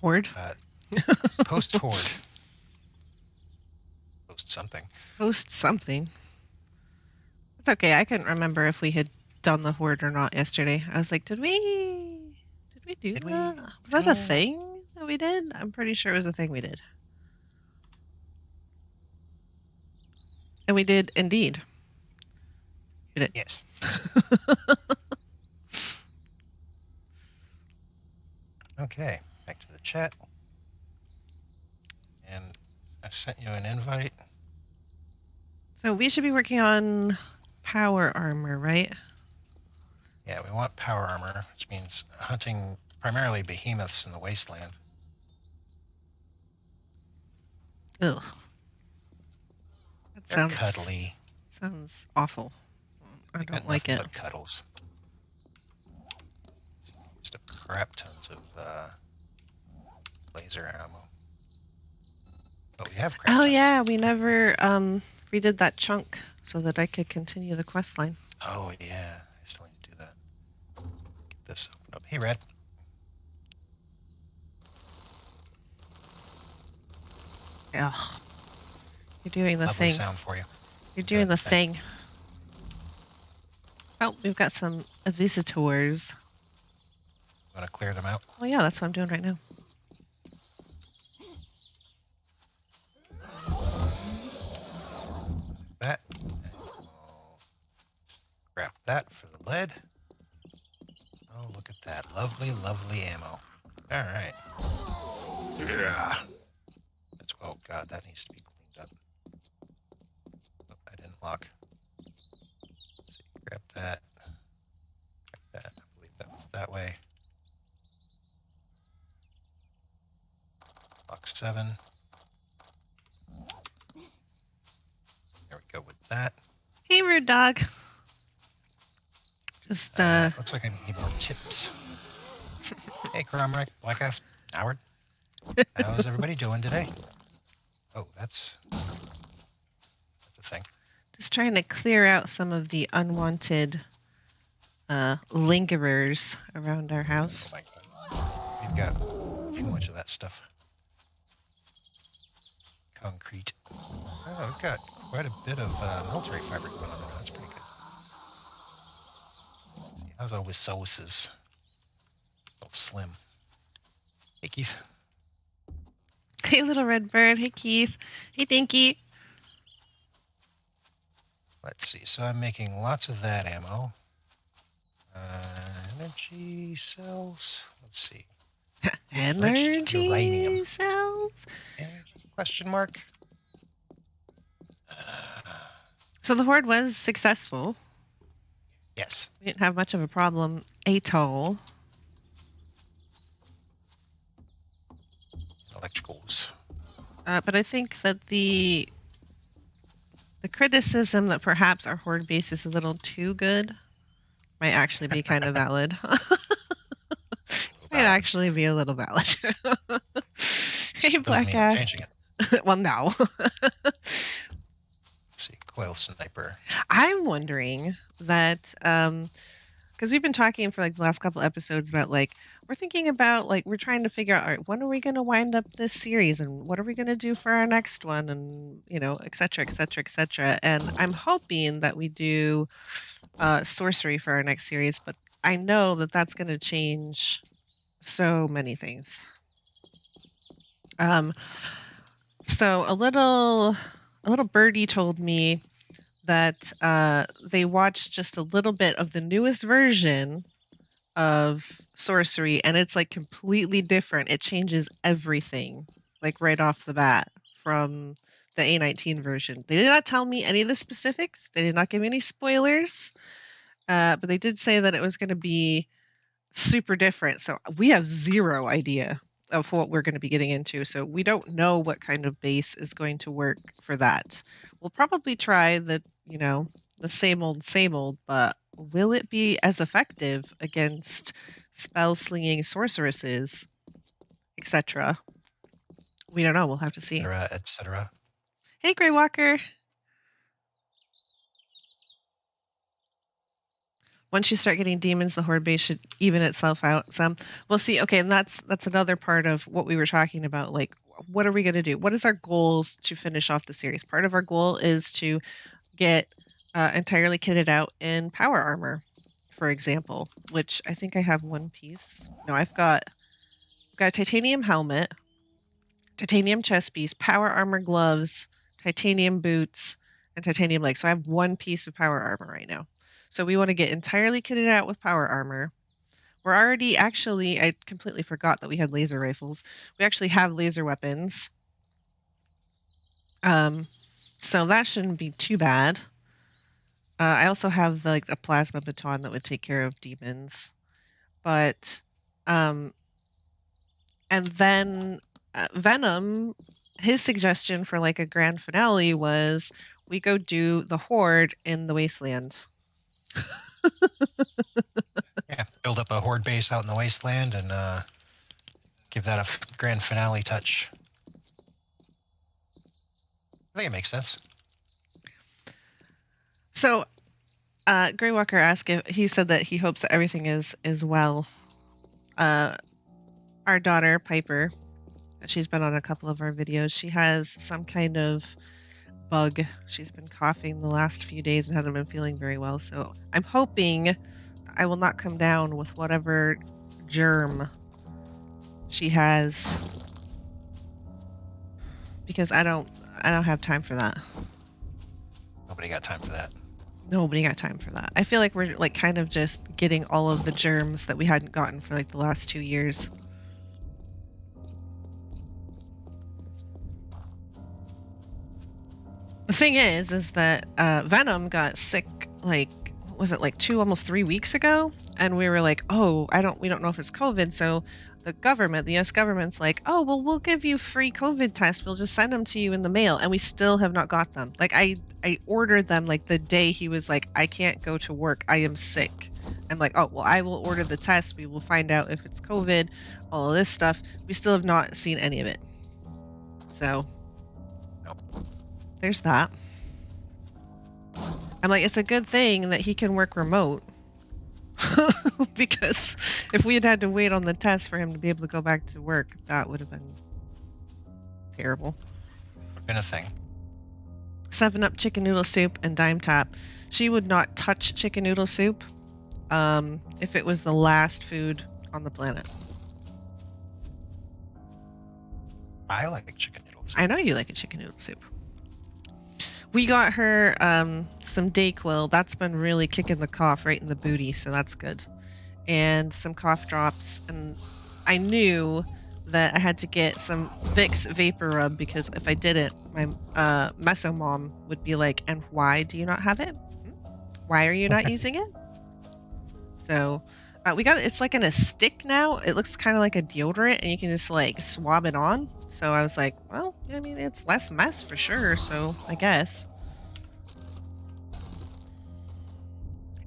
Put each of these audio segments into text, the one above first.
Horde? Post-horde. Post something. Post something. It's okay. I couldn't remember if we had done the horde or not yesterday. I was like, did we do that? Was that a thing that we did? I'm pretty sure it was a thing we did. And we did indeed. We did. Yes. Okay, back to the chat. And I sent you an invite. So we should be working on power armor, right? Yeah, we want power armor, which means hunting primarily behemoths in the wasteland. Ugh. They're cuddly. Sounds awful. I don't like it. But cuddles. Just a crap tons of laser ammo. But we have crap tons. Yeah, we never redid that chunk so that I could continue the quest line. Oh yeah, I still need to do that. Get this open up. Hey, Red. Ugh. You're doing the Lovely thing. sound for you. You're doing the thing. Oh, we've got some visitors. Want to clear them out? Oh yeah, that's what I'm doing right now. That. Grab that for the lead. Oh, look at that. Lovely, lovely ammo. Alright. Yeah. That's, oh god, that needs to be cleaned up. Oh, I didn't lock. Let's see, grab that. Grab that. I believe that was that way. Lock 7. There we go with that. Hey, rude dog. Just looks like I need more tips. Hey, Cromwreck, Black Ass, Howard. How's everybody doing today? Oh, that's a thing. Just trying to clear out some of the unwanted lingerers around our house. Oh my god. We've got too much of that stuff. Concrete. Oh, we've got quite a bit of military fabric going on there. That's pretty good. See, how's our resources? So slim. Hey, Keith. Hey, little red bird. Hey, Keith. Hey, Dinky. Let's see. So I'm making lots of that ammo. Energy cells. Let's see. Energy cells? Energy question mark? So the horde was successful. Yes. We didn't have much of a problem at all. Electricals. But I think that the criticism that perhaps our horde base is a little too good might actually be kind of valid. Might actually be a little valid. Hey, Black Ass. Changing it. Well, no. Let's see, coil sniper. I'm wondering that because we've been talking for like the last couple episodes about like we're thinking about like we're trying to figure out, all right, when are we going to wind up this series and what are we going to do for our next one, and you know, et cetera, et cetera, et cetera. And I'm hoping that we do sorcery for our next series, but I know that that's going to change so many things. So a little birdie told me that they watched just a little bit of the newest version of sorcery, and it's like completely different. It changes everything, like right off the bat from the A19 version. They did not tell me any of the specifics. They did not give me any spoilers, but they did say that it was going to be super different. So we have zero idea of what we're going to be getting into. So we don't know what kind of base is going to work for that. We'll probably try the same old, but will it be as effective against spell slinging sorceresses, etc.? We don't know. We'll have to see. Etc. Hey, Grey Walker. Once you start getting demons, the horde base should even itself out some. We'll see. Okay, and that's another part of what we were talking about. Like, what are we going to do? What is our goals to finish off the series? Part of our goal is to get entirely kitted out in power armor, for example, which I think I have one piece. No, I've got a titanium helmet, titanium chest piece, power armor gloves, titanium boots, and titanium legs. So I have one piece of power armor right now. So we want to get entirely kitted out with power armor. We're already I completely forgot that we had laser rifles. We actually have laser weapons. So that shouldn't be too bad. I also have a plasma baton that would take care of demons. But, and then Venom, his suggestion for like a grand finale was we go do the horde in the wasteland. Yeah, build up a horde base out in the wasteland and give that a grand finale touch. I think it makes sense. So, Grey Walker asked if he said that he hopes that everything is well. Our daughter Piper, she's been on a couple of our videos. She has some kind of bug. She's been coughing the last few days and hasn't been feeling very well. So I'm hoping I will not come down with whatever germ she has, because I don't have time for that. Nobody got time for that. Nobody got time for that. I feel like we're like kind of just getting all of the germs that we hadn't gotten for like the last 2 years. The thing is that Venom got sick like, what was it, like 2, almost 3 weeks ago, and we were like, oh, we don't know if it's COVID. So the U.S. government's like, oh, well, we'll give you free COVID tests. We'll just send them to you in the mail, and we still have not got them. Like I ordered them like the day he was like, I can't go to work. I am sick. I'm like, oh, well, I will order the test. We will find out if it's COVID, all of this stuff. We still have not seen any of it. So. Nope. There's that. I'm like, it's a good thing that he can work remote. Because if we had to wait on the test for him to be able to go back to work, that would have been terrible. Would have been a thing. 7-Up chicken noodle soup and Dime Tap. She would not touch chicken noodle soup if it was the last food on the planet. I like chicken noodle soup. I know you like a chicken noodle soup. We got her some Dayquil. That's been really kicking the cough right in the booty, so that's good. And some cough drops. And I knew that I had to get some Vicks Vapor Rub, because if I didn't, my meso mom would be like, and why do you not have it? Why are you not using it? So we got it. It's like in a stick now. It looks kind of like a deodorant, and you can just like swab it on. So I was like, well, I mean, it's less mess for sure, so I guess.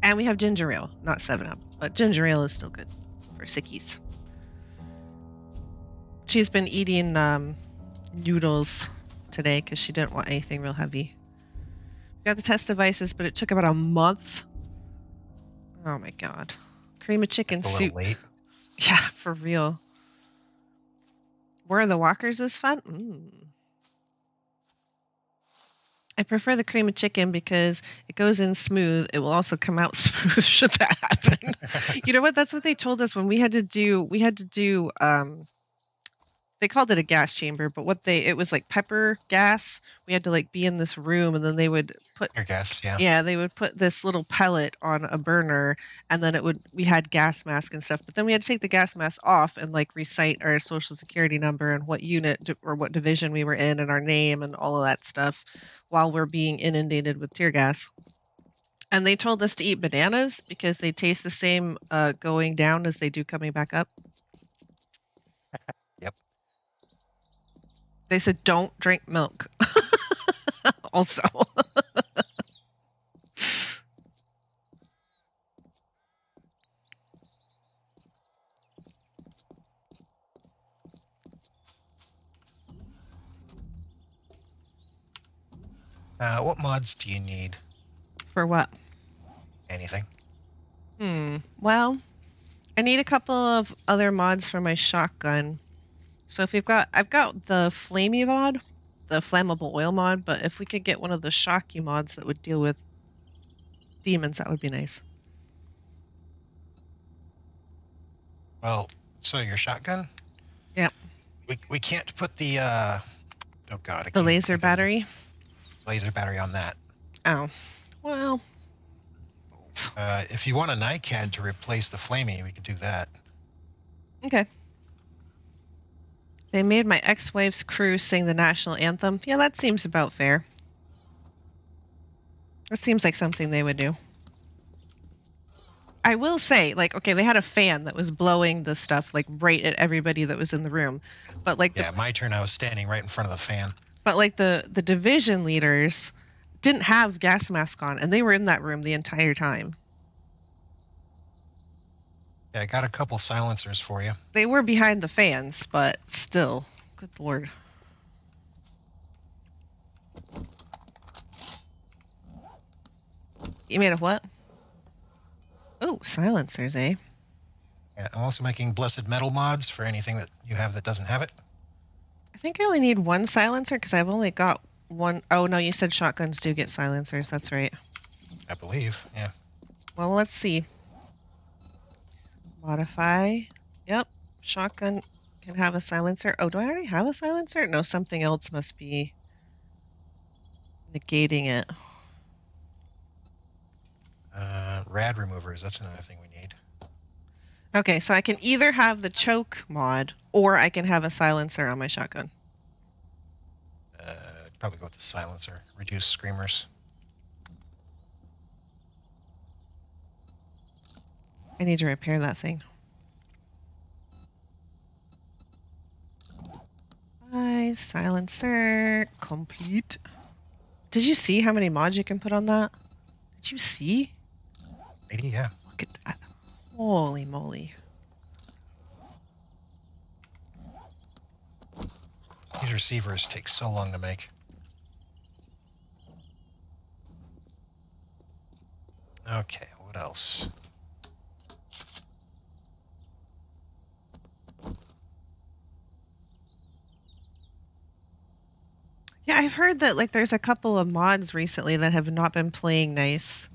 And we have ginger ale, not 7-Up, but ginger ale is still good for sickies. She's been eating noodles today because she didn't want anything real heavy. We got the test devices, but it took about a month. Oh my god. Cream of chicken soup. Late. Yeah, for real. Where are the walkers is fun? I prefer the cream of chicken because it goes in smooth. It will also come out smooth should that happen. You know what? That's what they told us when we had to do they called it a gas chamber, but it was like pepper gas. We had to like be in this room, and then they would put Your gas, yeah. Yeah, they would put this little pellet on a burner, and then we had gas mask and stuff, but then we had to take the gas mask off and like recite our social security number and what unit or what division we were in and our name and all of that stuff while we're being inundated with tear gas. And they told us to eat bananas because they taste the same going down as they do coming back up. Yep. They said don't drink milk. Also. What mods do you need? For what? Anything. Well, I need a couple of other mods for my shotgun. So if I've got the flamey mod, the flammable oil mod, but if we could get one of the shocky mods that would deal with demons, that would be nice. Well, so your shotgun? Yeah. We can't put the oh god, I The can't even laser think of the battery. laser battery on that. Oh, well. If you want a NiCad to replace the flamey, we could do that. Okay. They made my ex-wife's crew sing the national anthem. Yeah, that seems about fair. That seems like something they would do. I will say, like, okay, they had a fan that was blowing the stuff, like, right at everybody that was in the room. But, like, Yeah, my turn, I was standing right in front of the fan. But, like, the division leaders didn't have gas mask on, and they were in that room the entire time. Yeah, I got a couple silencers for you. They were behind the fans, but still. Good lord. You made a what? Oh, silencers, eh? Yeah, I'm also making blessed metal mods for anything that you have that doesn't have it. I think I only need one silencer, because I've only got one. Oh, no, you said shotguns do get silencers. That's right. I believe, yeah. Well, let's see. Modify. Yep. Shotgun can have a silencer. Oh, do I already have a silencer? No, something else must be negating it. Rad removers, that's another thing we need. Okay, so I can either have the choke mod, or I can have a silencer on my shotgun. Probably go with the silencer. Reduce screamers. I need to repair that thing. Silencer complete. Did you see how many mods you can put on that? Did you see? 80, yeah. Look at that. Holy moly. These receivers take so long to make. Okay, what else? Yeah, I've heard that like there's a couple of mods recently that have not been playing nice.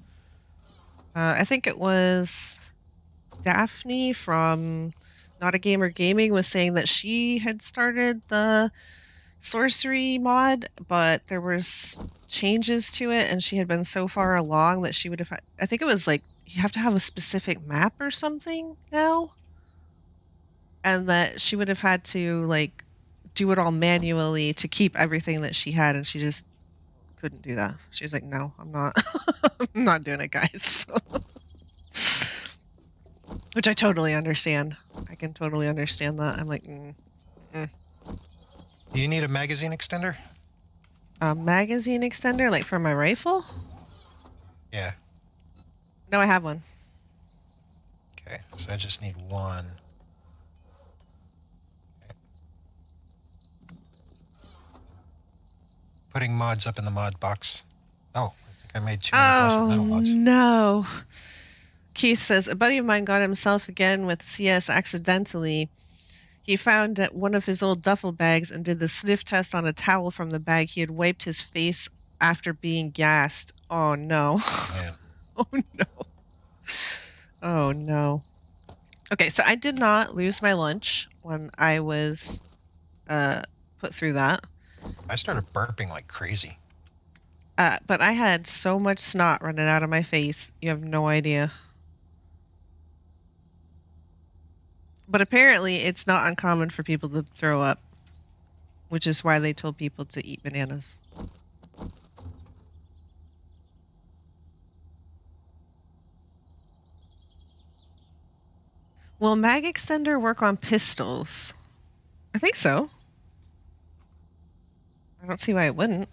I think it was Daphne from Not a Gamer Gaming was saying that she had started the sorcery mod, but there was changes to it, and she had been so far along that she would have. I think it was like you have to have a specific map or something now, and that she would have had to like do it all manually to keep everything that she had, and she just couldn't do that. She was like, "No, I'm not. I'm not doing it, guys." Which I totally understand. I can totally understand that. I'm like, Do you need a magazine extender? a magazine extender, like for my rifle? Yeah. No, I have one. Okay, so I just need one. Okay. Putting mods up in the mod box. Oh, I think I made too many blessed metal mods. No. Keith says, a buddy of mine got himself again with CS accidentally. He found one of his old duffel bags and did the sniff test on a towel from the bag. He had wiped his face after being gassed. Oh, no. Man. Oh, no. Oh, no. Okay, so I did not lose my lunch when I was put through that. I started burping like crazy. But I had so much snot running out of my face. You have no idea. But apparently it's not uncommon for people to throw up, which is why they told people to eat bananas. Will mag extender work on pistols? I think so. I don't see why it wouldn't.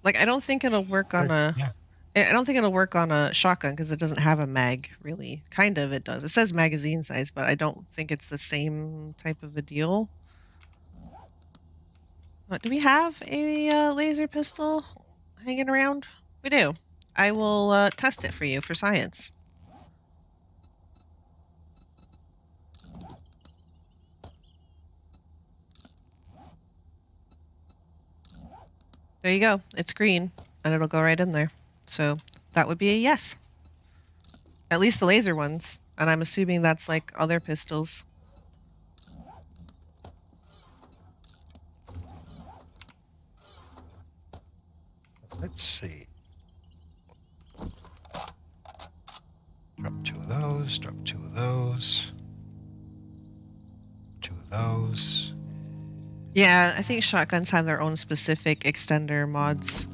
Like, I don't think it'll work on I don't think it'll work on a shotgun because it doesn't have a mag, really. Kind of, it does. It says magazine size, but I don't think it's the same type of a deal. Do we have a laser pistol hanging around? We do. I will test it for you for science. There you go. It's green, and it'll go right in there. So that would be a yes. At least the laser ones. And I'm assuming that's like other pistols. Let's see. Drop 2 of those, drop 2 of those. 2 of those. Yeah, I think shotguns have their own specific extender mods.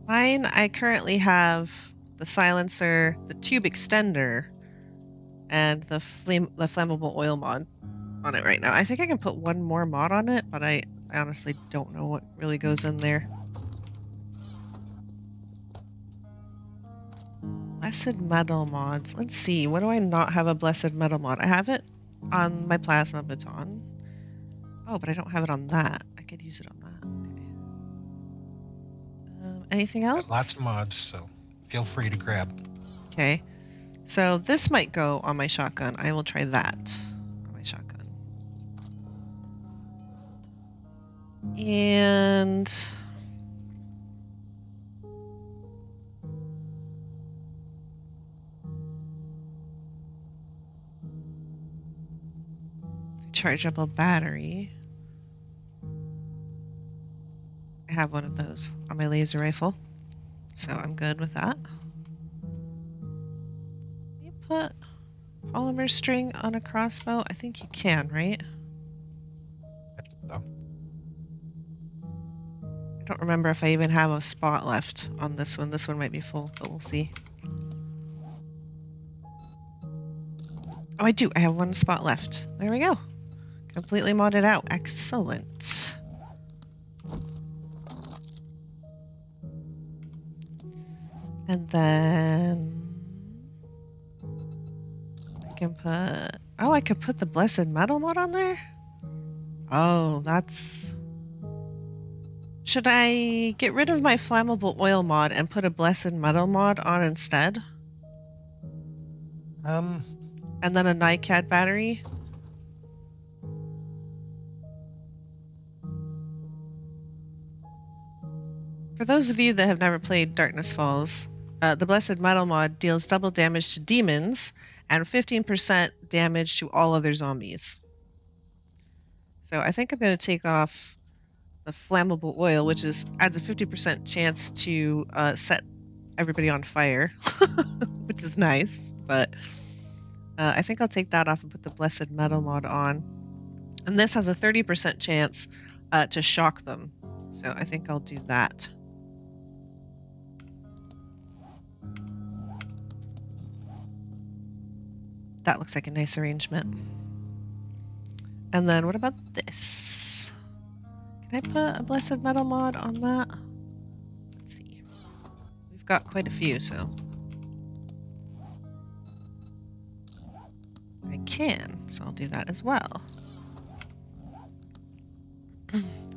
Mine, I currently have the silencer, the tube extender, and the flammable oil mod on it right now. I think I can put one more mod on it, but I honestly don't know what really goes in there. Blessed metal mods. Let's see. What do I not have a blessed metal mod? I have it on my plasma baton. Oh, but I don't have it on that. I could use it on that. Okay. Anything else? Got lots of mods, so feel free to grab. Okay. So this might go on my shotgun. I will try that on my shotgun. And charge up a battery. I have one of those on my laser rifle, so I'm good with that. Can you put polymer string on a crossbow? I think you can, right? So, I don't remember if I even have a spot left on this one. This one might be full, but we'll see. Oh, I do. I have one spot left. There we go. Completely modded out. Excellent. And then I can put... Oh, I could put the Blessed Metal mod on there? Oh, that's... Should I get rid of my flammable oil mod and put a Blessed Metal mod on instead? And then a NiCad battery? For those of you that have never played Darkness Falls, the Blessed Metal mod deals double damage to demons and 15% damage to all other zombies. So I think I'm going to take off the flammable oil, which adds a 50% chance to set everybody on fire, which is nice. But I think I'll take that off and put the Blessed Metal mod on. And this has a 30% chance to shock them. So I think I'll do that. That looks like a nice arrangement. And then what about this? Can I put a Blessed Metal mod on that? Let's see. We've got quite a few, so. I can, so I'll do that as well.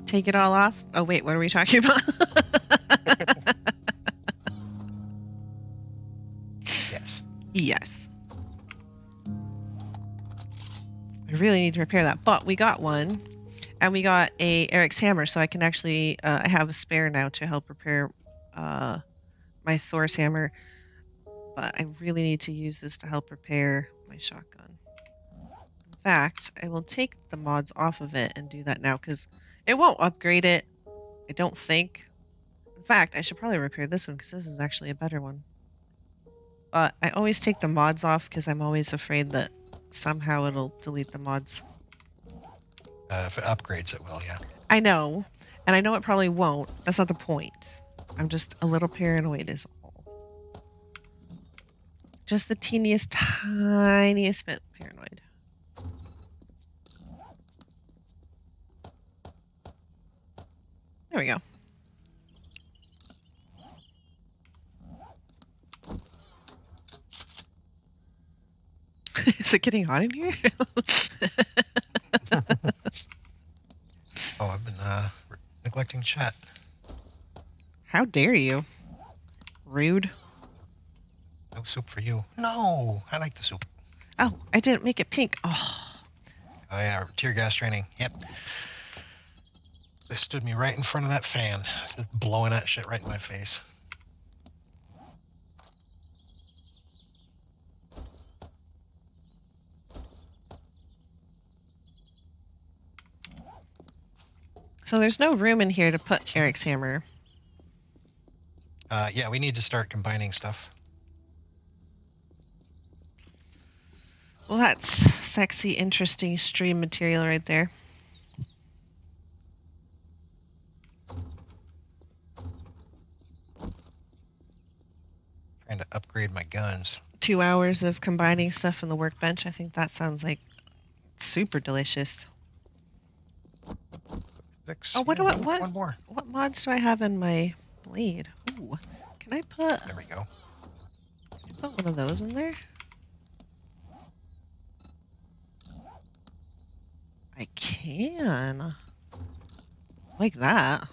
Take it all off? Oh wait, what are we talking about? yes. Yes. I really need to repair that, but we got one, and we got a Eric's hammer, so I can actually I have a spare now to help repair my Thor's hammer, but I really need to use this to help repair my shotgun. In fact, I will take the mods off of it and do that now, because it won't upgrade it, I don't think. In fact, I should probably repair this one, because this is actually a better one. But I always take the mods off, because I'm always afraid that somehow it'll delete the mods. If it upgrades, it will, yeah. I know, and I know it probably won't. That's not the point. I'm just a little paranoid is all. Just the teeniest, tiniest bit paranoid. There we go. Is it getting hot in here? Oh, I've been neglecting chat. How dare you? Rude. No soup for you. No, I like the soup. Oh, I didn't make it pink. Oh Oh yeah, tear gas training. Yep. They stood me right in front of that fan, just blowing that shit right in my face. So there's no room in here to put Eric's hammer. Yeah, we need to start combining stuff. Well, that's sexy, interesting stream material right there. Trying to upgrade my guns. 2 hours of combining stuff in the workbench. I think that sounds like super delicious. Six. Oh, One more. What mods do I have in my blade? Ooh, can I put? There we go. Can I put one of those in there? I can. Like that.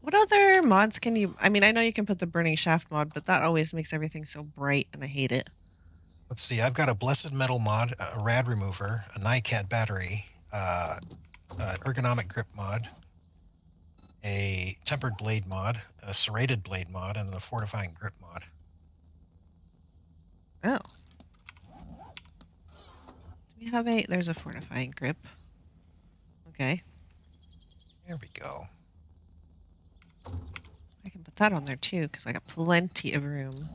What other mods can you... I mean, I know you can put the burning shaft mod, but that always makes everything so bright, and I hate it. Let's see. I've got a blessed metal mod, a rad remover, a NiCad battery, ergonomic grip mod, a tempered blade mod, a serrated blade mod, and a fortifying grip mod. Oh. Do we have a... There's a fortifying grip. Okay. There we go. I can put that on there too, because I got plenty of room.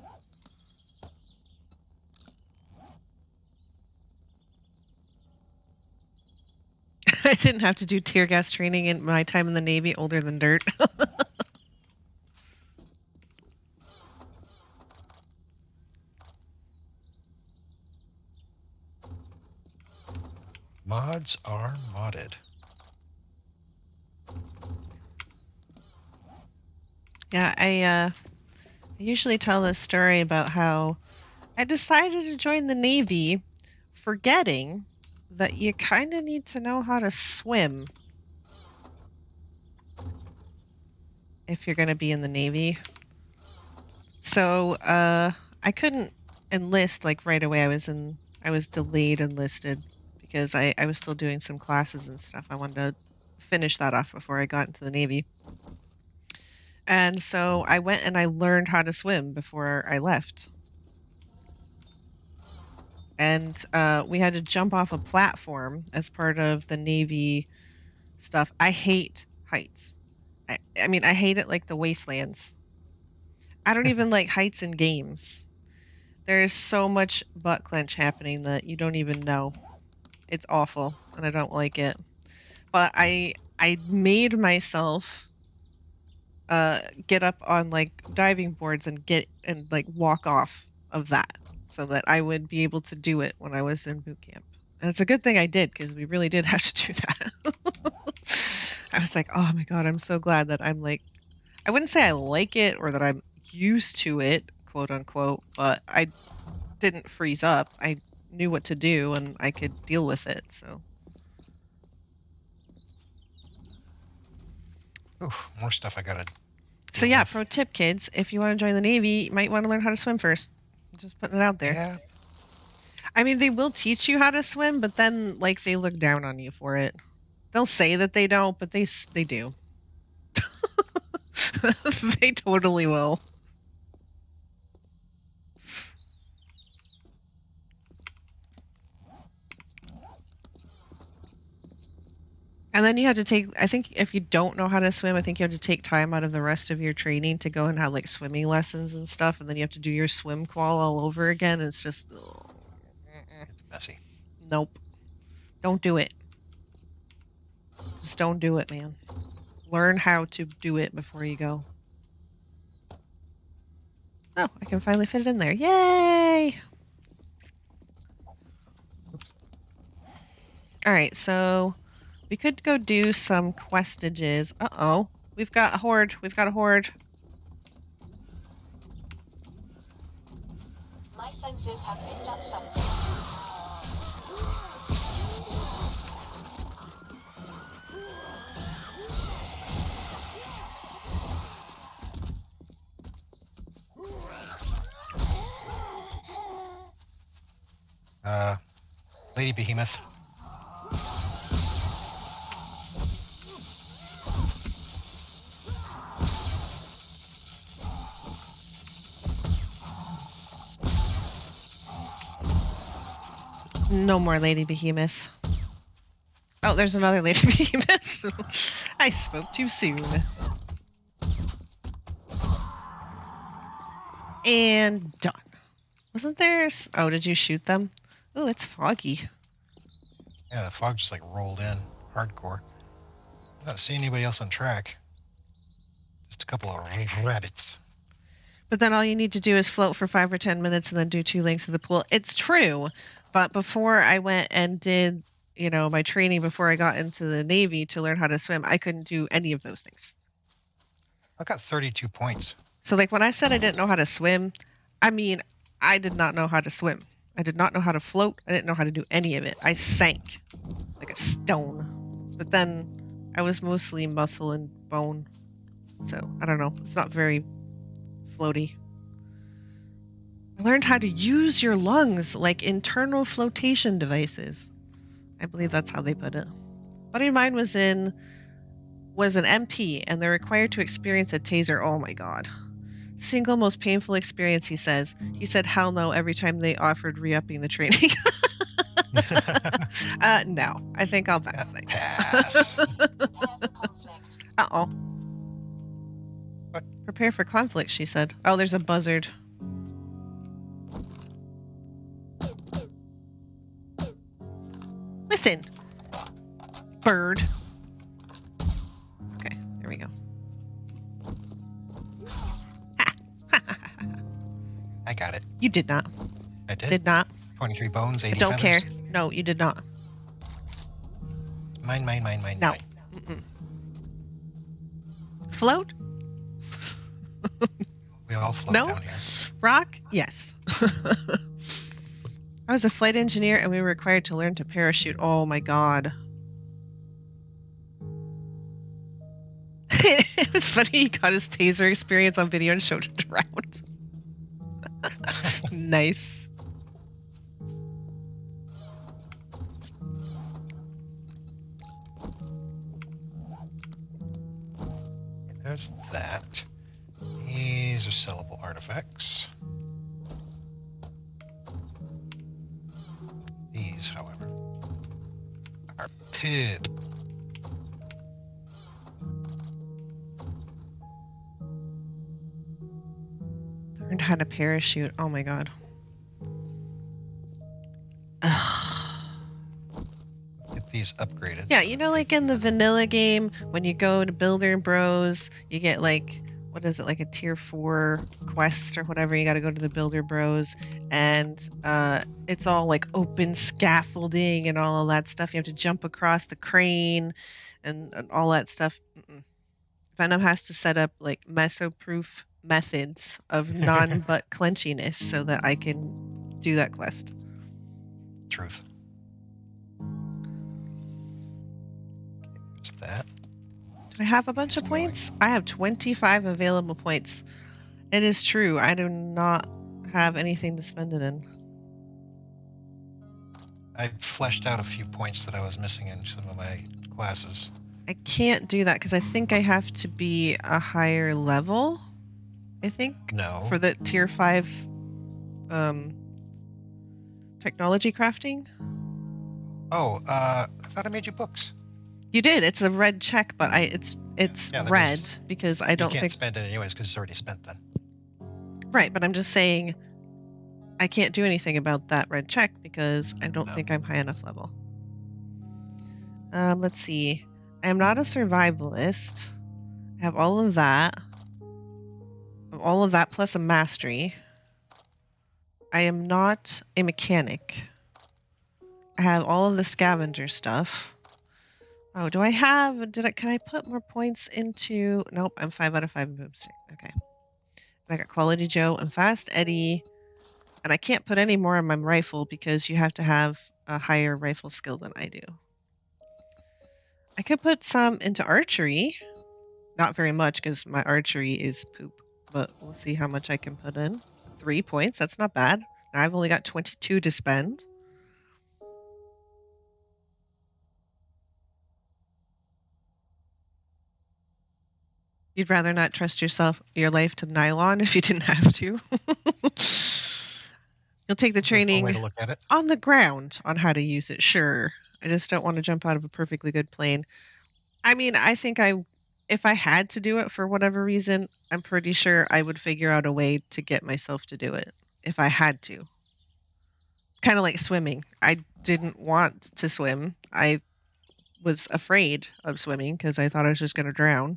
I didn't have to do tear gas training in my time in the Navy, older than dirt. Mods are modded. Yeah, I usually tell this story about how I decided to join the Navy forgetting that you kind of need to know how to swim if you're going to be in the Navy. So I couldn't enlist like right away. I was delayed enlisted because I was still doing some classes and stuff. I wanted to finish that off before I got into the Navy. And so I went and I learned how to swim before I left. And we had to jump off a platform as part of the Navy stuff. I hate heights. I mean, I hate it like the wastelands. I don't even like heights in games. There's so much butt clench happening that you don't even know. It's awful, and I don't like it. But I made myself get up on like diving boards and like walk off of that so that I would be able to do it when I was in boot camp. And it's a good thing I did, because we really did have to do that. I was like, oh my god, I'm so glad that I'm like, I wouldn't say I like it or that I'm used to it, quote unquote, but I didn't freeze up. I knew what to do and I could deal with it, so. Ooh, more stuff I gotta. So yeah, pro tip, kids, if you want to join the Navy, you might want to learn how to swim first. Just putting it out there. Yeah. I mean, they will teach you how to swim, but then like they look down on you for it. They'll say that they don't, but they do. They totally will. And then you have to take, I think if you don't know how to swim, I think you have to take time out of the rest of your training to go and have like swimming lessons and stuff. And then you have to do your swim qual all over again. It's just, It's messy. Nope. Don't do it. Just don't do it, man. Learn how to do it before you go. Oh, I can finally fit it in there. Yay! Alright, so we could go do some questages. Uh-oh. We've got a horde. We've got a horde. My senses have picked up something. Lady Behemoth. No more Lady Behemoth. Oh, there's another Lady Behemoth. I spoke too soon. And done. Wasn't there... Oh, did you shoot them? Oh, it's foggy. Yeah, the fog just like rolled in hardcore. I don't see anybody else on track. Just a couple of rabbits. But then all you need to do is float for 5 or 10 minutes and then do 2 lengths of the pool. It's true, but before I went and did, my training before I got into the Navy to learn how to swim, I couldn't do any of those things. I got 32 points. So like when I said I didn't know how to swim, I mean, I did not know how to swim. I did not know how to float. I didn't know how to do any of it. I sank like a stone. But then I was mostly muscle and bone. So I don't know. It's not very floaty. I learned how to use your lungs like internal flotation devices. I believe that's how they put it. Buddy of mine was an MP, and they're required to experience a taser. Oh my god. Single most painful experience, he says. He said hell no every time they offered re-upping the training. No. I think I'll pass. Pass. Uh-oh. What? Prepare for conflict, she said. Oh, there's a buzzard. Listen, bird. Okay, there we go. I got it. You did not. I did. Did not. 23 bones, 80 I don't feathers. care. No, you did not. Mine. No. Mine. Mm-mm. Float? We all float No? down here. Rock? Yes. I was a flight engineer and we were required to learn to parachute. Oh my god. It was funny he got his taser experience on video and showed it around. Nice. There's that. These are sellable artifacts. These, however, are pip. Learned how to parachute. Oh my god. Get these upgraded. Yeah, like in the vanilla game, when you go to Builder Bros, you get like, what is it, like a tier 4 quest or whatever. You got to go to the Builder Bros, and it's all like open scaffolding and all of that stuff. You have to jump across the crane and all that stuff. Venom has to set up like meso-proof methods of non-butt clenchiness so that I can do that quest. Truth. There's that. Did I have a bunch of points? I have 25 available points. It is true. I do not have anything to spend it in. I fleshed out a few points that I was missing in some of my classes. I can't do that because I think I have to be a higher level. I think. No. For the tier 5 technology crafting. Oh, I thought I made you books. You did. It's a red check, but it's Yeah, red because I don't you can't think. spend it anyways because it's already spent then. Right, but I'm just saying I can't do anything about that red check because I don't No. think I'm high enough level. Let's see. I am not a survivalist. I have all of that. All of that plus a mastery. I am not a mechanic. I have all of the scavenger stuff. Oh, do I have... Can I put more points into... Nope, I'm 5 out of 5 in boomstick. Okay. And I got Quality Joe and Fast Eddie. And I can't put any more on my rifle because you have to have a higher rifle skill than I do. I could put some into archery. Not very much because my archery is poop. But we'll see how much I can put in. 3 points, that's not bad. Now I've only got 22 to spend. You'd rather not trust your life to nylon if you didn't have to. You'll take the That's one way training to look at it. on the ground on how to use it, sure. I just don't want to jump out of a perfectly good plane. I mean, I think if I had to do it for whatever reason, I'm pretty sure I would figure out a way to get myself to do it if I had to. Kind of like swimming. I didn't want to swim. I was afraid of swimming because I thought I was just going to drown.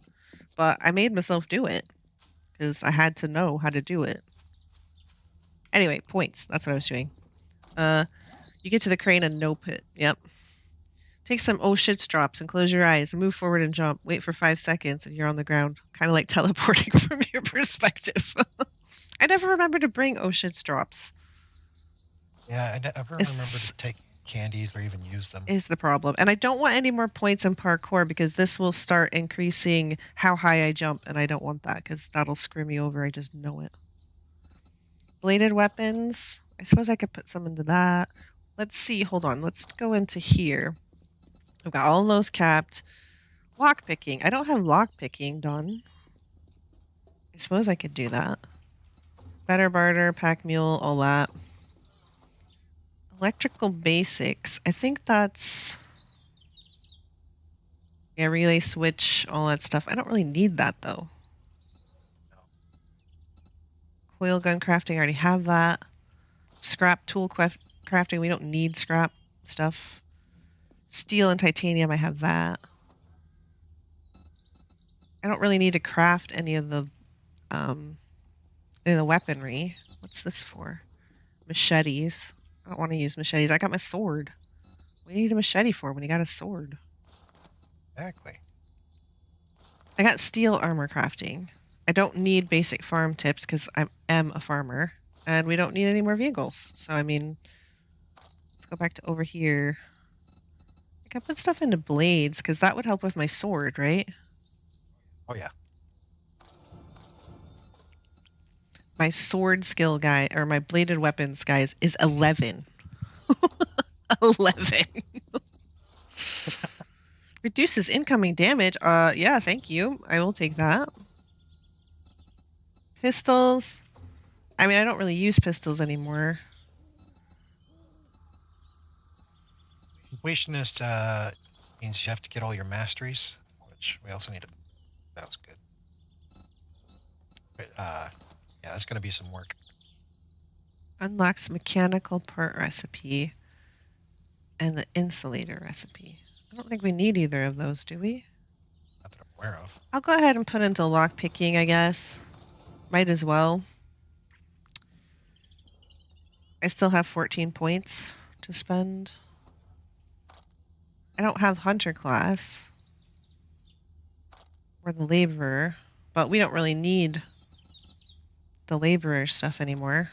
But I made myself do it because I had to know how to do it. Anyway, points. That's what I was doing. You get to the crane and nope it. Yep. Take some oh shit drops and close your eyes and move forward and jump. Wait for 5 seconds and you're on the ground. Kind of like teleporting from your perspective. I never remember to bring oh shit drops. Yeah, I never remember to take candies or even use them. Is the problem. And I don't want any more points in parkour because this will start increasing how high I jump, and I don't want that because that'll screw me over. I just know it. Bladed weapons. I suppose I could put some into that. Let's see. Hold on. Let's go into here. I've got all those capped. Lockpicking. I don't have lockpicking done. I suppose I could do that. Better barter, pack mule, all that. Electrical basics. I think that's... Yeah, relay switch, all that stuff. I don't really need that, though. Coil gun crafting, I already have that. Scrap tool crafting, we don't need scrap stuff. Steel and titanium, I have that. I don't really need to craft any of the weaponry. What's this for? Machetes. I don't want to use machetes. I got my sword. What do you need a machete for when you got a sword? Exactly. I got steel armor crafting. I don't need basic farm tips because I am a farmer. And we don't need any more vehicles. So, I mean, let's go back to over here. I can put stuff into blades because that would help with my sword, right? Oh, yeah. My sword skill guy, or my bladed weapons, guys, is 11. 11. Reduces incoming damage. Yeah, thank you. I will take that. Pistols. I mean, I don't really use pistols anymore. Completionist means you have to get all your masteries, which we also need to... That was good. But, yeah, that's going to be some work. Unlocks mechanical part recipe and the insulator recipe. I don't think we need either of those, do we? Not that I'm aware of. I'll go ahead and put into lock picking, I guess. Might as well. I still have 14 points to spend. I don't have hunter class or the laborer, but we don't really need the laborer stuff anymore.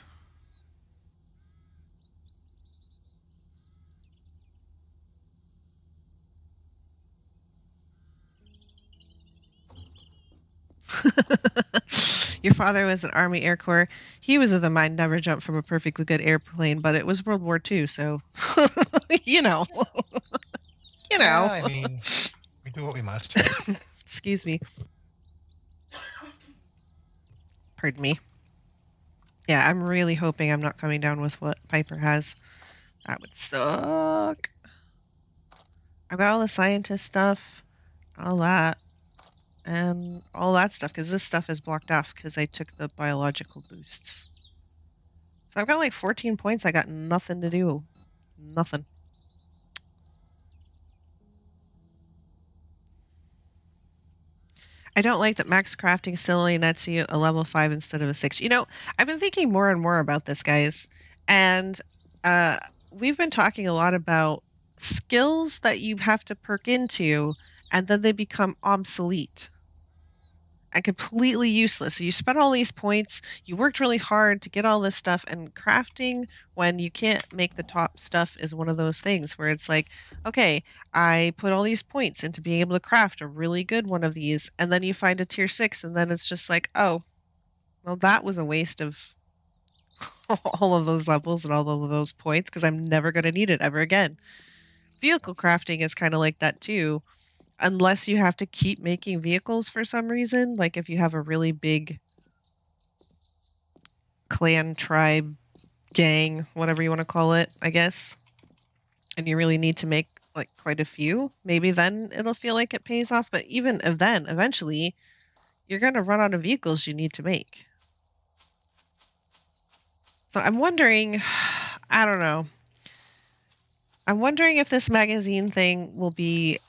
Your father was an Army Air Corps. He was of the mind never jumped from a perfectly good airplane, but it was World War II, so you know. You know. Yeah, I mean, we do what we must. Excuse me. Pardon me. Yeah, I'm really hoping I'm not coming down with what Piper has. That would suck. I've got all the scientist stuff, all that, and all that stuff, because this stuff is blocked off because I took the biological boosts. So I've got like 14 points. I got nothing to do. Nothing. I don't like that max crafting still only nets you a level 5 instead of a 6. You know, I've been thinking more and more about this, guys. And we've been talking a lot about skills that you have to perk into, and then they become obsolete and completely useless. So you spent all these points, you worked really hard to get all this stuff, and crafting when you can't make the top stuff is one of those things where it's like, okay, I put all these points into being able to craft a really good one of these, and then you find a tier 6, and then it's just like, oh, well, that was a waste of all of those levels and all of those points because I'm never going to need it ever again. Vehicle crafting is kind of like that too. Unless you have to keep making vehicles for some reason, like if you have a really big clan tribe gang, whatever you want to call it, I guess, and you really need to make like quite a few, maybe then it'll feel like it pays off. But even then, eventually, you're going to run out of vehicles you need to make. So I'm wondering, I don't know. I'm wondering if this magazine thing will be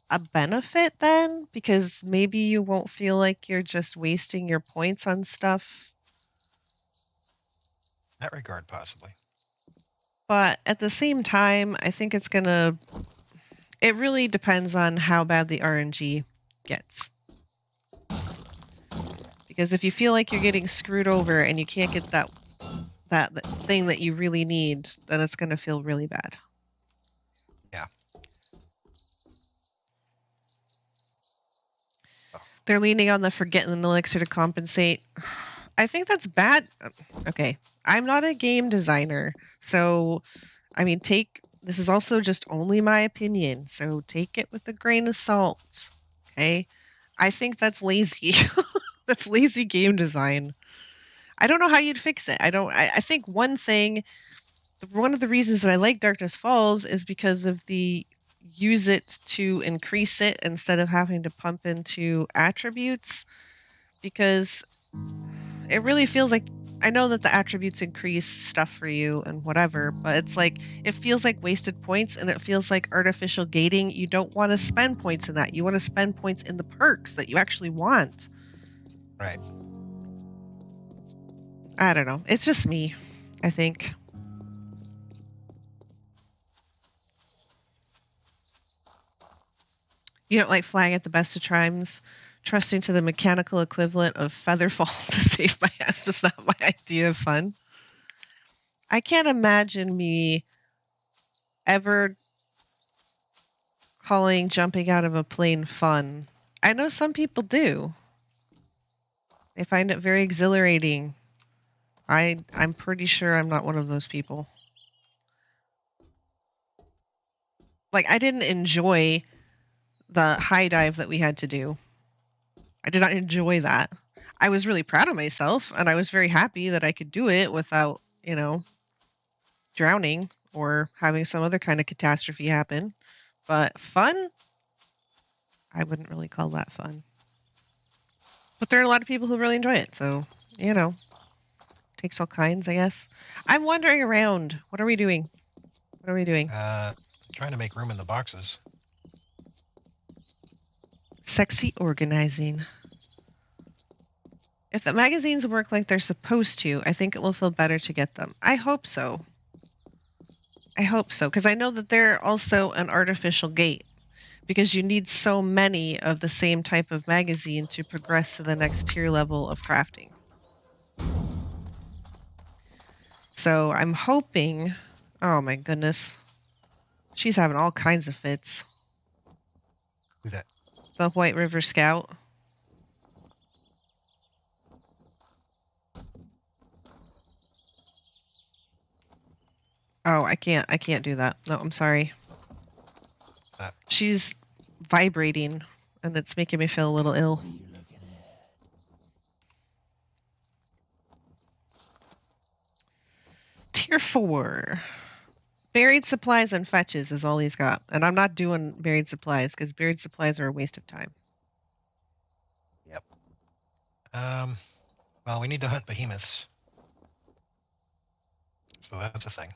a benefit then, because maybe you won't feel like you're just wasting your points on stuff. In that regard, possibly. But at the same time, I think it's gonna. It really depends on how bad the RNG gets. Because if you feel like you're getting screwed over and you can't get that thing that you really need, then it's gonna feel really bad. Yeah. They're leaning on the forget an elixir to compensate. I think that's bad. Okay, I'm not a game designer, so I mean, this is also just only my opinion, so take it with a grain of salt. Okay, I think that's lazy. That's lazy game design. I don't know how you'd fix it. I think one of the reasons that I like Darkness Falls is because of the use it to increase it instead of having to pump into attributes, because it really feels like, I know that the attributes increase stuff for you and whatever, but it's like it feels like wasted points, and it feels like artificial gating. You don't want to spend points in that. You want to spend points in the perks that you actually want. Right. I don't know. It's just me, I think. You don't like flying at the best of times. Trusting to the mechanical equivalent of Featherfall to save my ass is not my idea of fun. I can't imagine me ever calling jumping out of a plane fun. I know some people do. They find it very exhilarating. I'm pretty sure I'm not one of those people. Like, I didn't enjoy the high dive that we had to do. I did not enjoy that. I was really proud of myself, and I was very happy that I could do it without, drowning or having some other kind of catastrophe happen. But fun? I wouldn't really call that fun. But there are a lot of people who really enjoy it, so, takes all kinds, I guess. I'm wandering around. What are we doing? Trying to make room in the boxes. Sexy organizing. If the magazines work like they're supposed to, I think it will feel better to get them. I hope so. Because I know that they're also an artificial gate, because you need so many of the same type of magazine to progress to the next tier level of crafting. So I'm hoping... Oh my goodness. She's having all kinds of fits. Who that? The White River Scout. Oh, I can't do that. No, I'm sorry. She's vibrating, and it's making me feel a little ill. Tier 4. Buried supplies and fetches is all he's got. And I'm not doing buried supplies, because buried supplies are a waste of time. Yep. Well, we need to hunt behemoths. So that's a thing.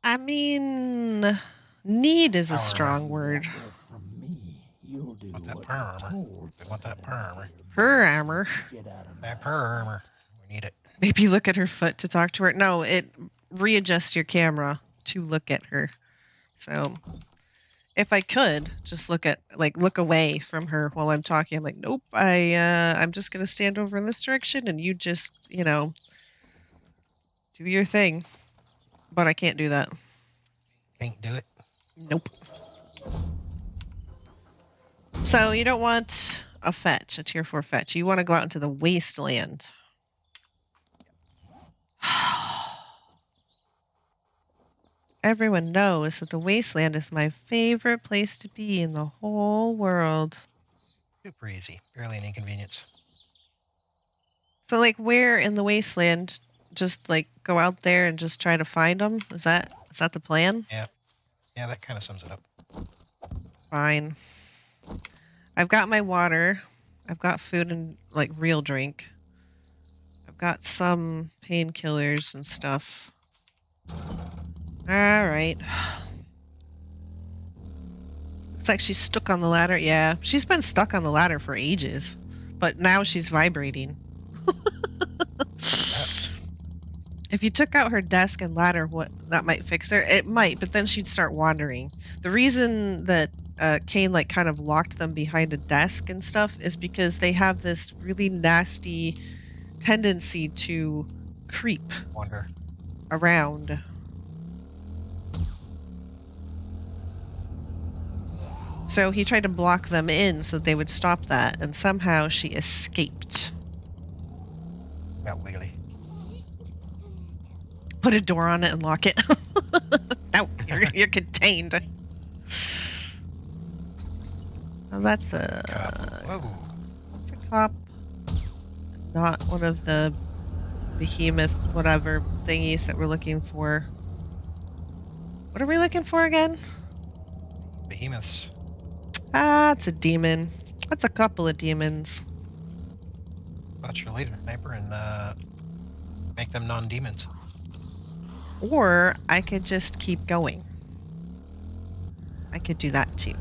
I mean, need is a strong word. Want that pearl armor. We want that pearl armor. Her armor. That pearl armor. We need it. Maybe look at her foot to talk to her. No, it readjusts your camera to look at her. So if I could just look away from her while I'm talking, I'm like, nope, I'm just gonna stand over in this direction, and you just, do your thing. But I can't do that. Can't do it? Nope. So you don't want a fetch, a tier 4 fetch. You want to go out into the wasteland. Everyone knows that the wasteland is my favorite place to be in the whole world. Super easy. Barely an inconvenience. So, like, where in the wasteland just like go out there and just try to find them? Is that the plan? Yeah, that kind of sums it up. Fine. I've got my water. I've got food and like real drink. I've got some painkillers and stuff. Alright. Looks like she's stuck on the ladder. Yeah, she's been stuck on the ladder for ages. But now she's vibrating. If you took out her desk and ladder, that might fix her? It might, but then she'd start wandering. The reason that Kane like kind of locked them behind a desk and stuff is because they have this really nasty tendency to creep Wander around. So he tried to block them in so they would stop that, and somehow she escaped. got wiggly. Put a door on it and lock it. No, you're contained. Well, that's a It's a cop. Not one of the behemoth whatever thingies that we're looking for. What are we looking for again? Behemoths. Ah, it's a demon. That's a couple of demons. Watch your laser sniper and make them non-demons. Or I could just keep going. I could do that too.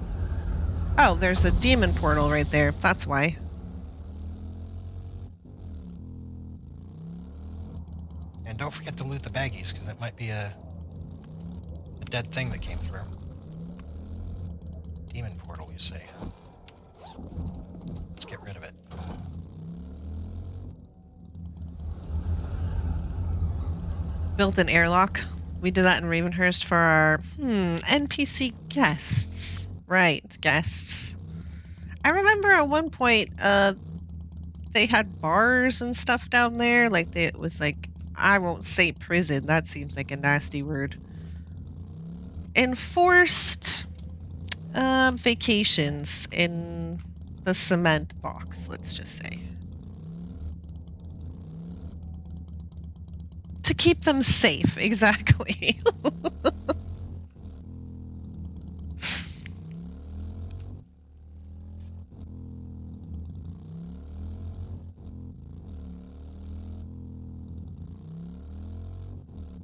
Oh, there's a demon portal right there. That's why. And don't forget to loot the baggies, because it might be a dead thing that came through. Demon portal, you say? Let's get rid of it. Built an airlock. We did that in Ravenhurst for our NPC guests. Right, guests. I remember at one point they had bars and stuff down there. Like it was like, I won't say prison. That seems like a nasty word. Enforced vacations in the cement box, let's just say. To keep them safe, exactly.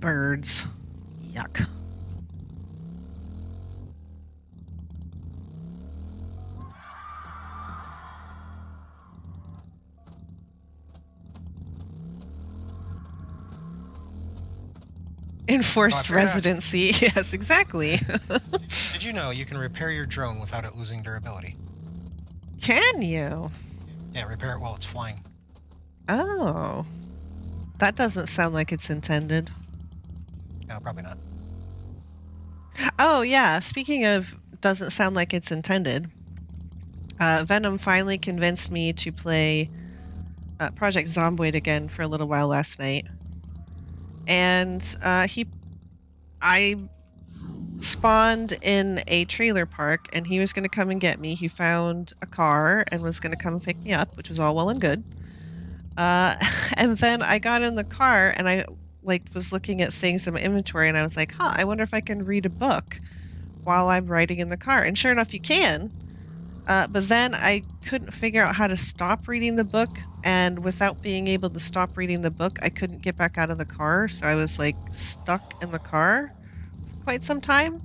Birds. Yuck. Enforced residency. Yes, exactly. Did you know you can repair your drone without it losing durability? Can you? Yeah, repair it while it's flying. Oh. That doesn't sound like it's intended. No, probably not. Oh, yeah. Speaking of doesn't sound like it's intended, Venom finally convinced me to play Project Zomboid again for a little while last night. And I spawned in a trailer park, and he was going to come and get me. He found a car and was going to come and pick me up, which was all well and good. And then I got in the car, and I was looking at things in my inventory, and I was like, I wonder if I can read a book while I'm riding in the car. And sure enough, you can. But then I couldn't figure out how to stop reading the book, and without being able to stop reading the book, I couldn't get back out of the car, so I was stuck in the car for quite some time.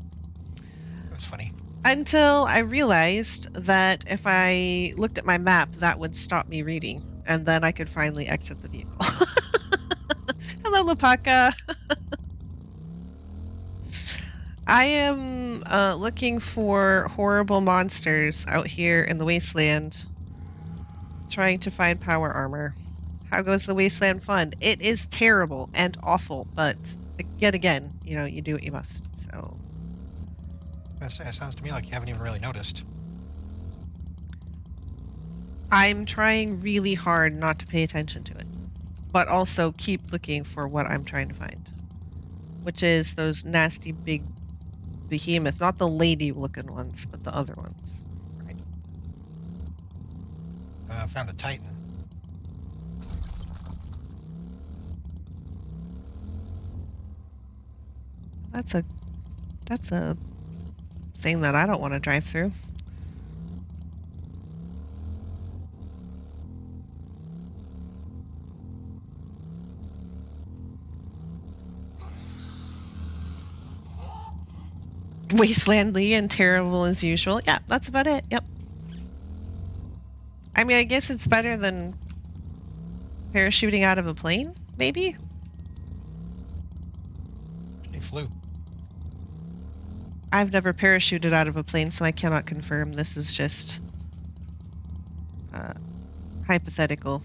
That was funny. Until I realized that if I looked at my map, that would stop me reading, and then I could finally exit the vehicle. Hello, Lapaka. I am looking for horrible monsters out here in the wasteland, trying to find power armor. How goes the wasteland fund? It is terrible and awful, but yet again, you do what you must. So It sounds to me like you haven't even really noticed. I'm trying really hard not to pay attention to it, but also keep looking for what I'm trying to find, which is those nasty big behemoth, not the lady-looking ones, but the other ones. Right. Found a Titan. That's a thing that I don't want to drive through. Wastelandly and terrible as usual. Yeah, that's about it. Yep. I mean, I guess it's better than parachuting out of a plane, maybe? He flew. I've never parachuted out of a plane, so I cannot confirm. This is just hypothetical.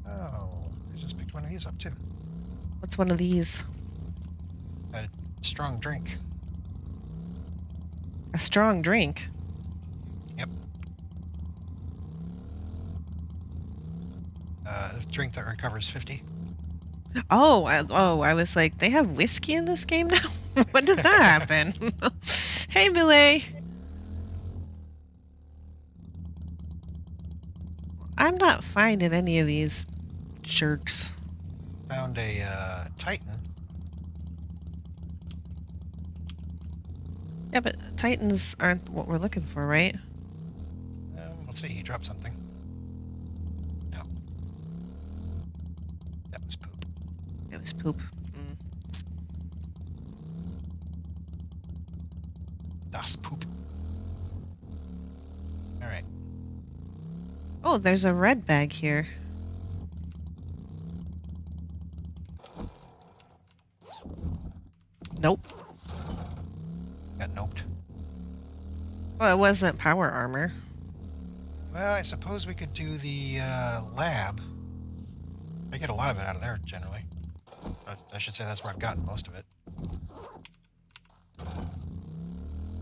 Oh, I just picked one of these up too. What's one of these? A strong drink. A strong drink. Yep. A drink that recovers 50. Oh, I was like, they have whiskey in this game now? When did that happen? Hey, Millet. I'm not finding any of these jerks. Found a Titan. Yeah, but Titans aren't what we're looking for, right? Let's see, he dropped something. No. That was poop. It was poop. Das poop. Alright. Oh, there's a red bag here. Nope. Got noped. Well, it wasn't power armor. Well, I suppose we could do the lab. I get a lot of it out of there, generally. I should say that's where I've gotten most of it. I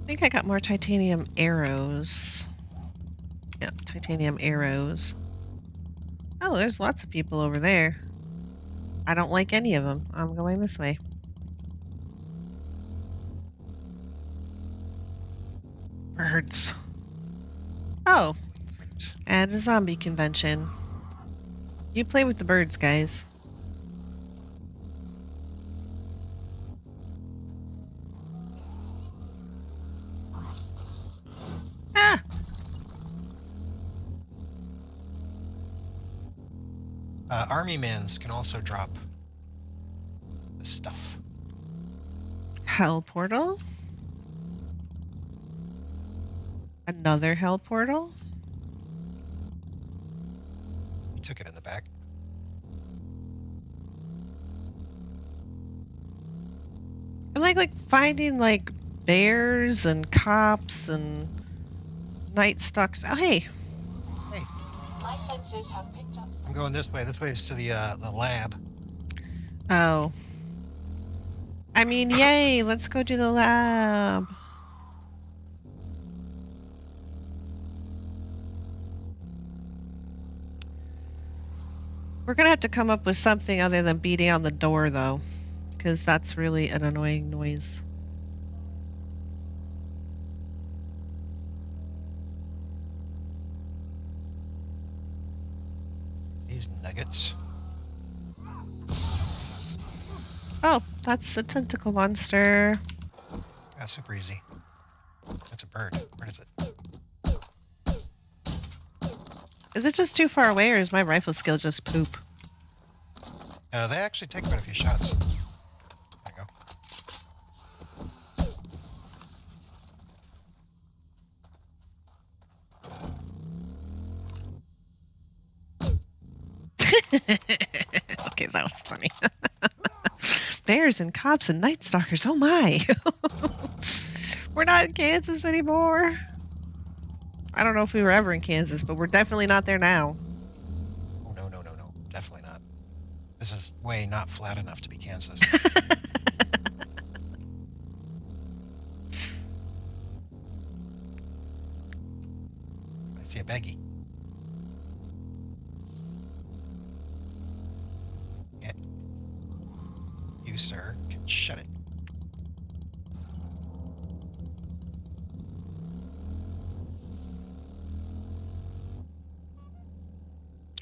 think I got more titanium arrows. Yep, titanium arrows. Oh, there's lots of people over there. I don't like any of them. I'm going this way. Birds. Oh, at a zombie convention. You play with the birds, guys. Ah! Army mans can also drop this stuff. Hell portal? Another hell portal? You took it in the back. I like finding like bears and cops and night stalkers. Oh hey. Hey, My senses have picked up. I'm going this way. This way is to the lab. Oh. I mean, yay, let's go to the lab. We're gonna have to come up with something other than beating on the door, though, because that's really an annoying noise. These nuggets. Oh, that's a tentacle monster. Yeah, super easy. That's a bird. Where is it? Is it just too far away, or is my rifle skill just poop? They actually take quite a few shots. There you go. Okay, that was funny. Bears and cops and night stalkers. Oh my. We're not in Kansas anymore. I don't know if we were ever in Kansas, but we're definitely not there now. Oh, no. Definitely not. This is way not flat enough to be Kansas. I see a baggie. Yeah. You, sir, can shut it.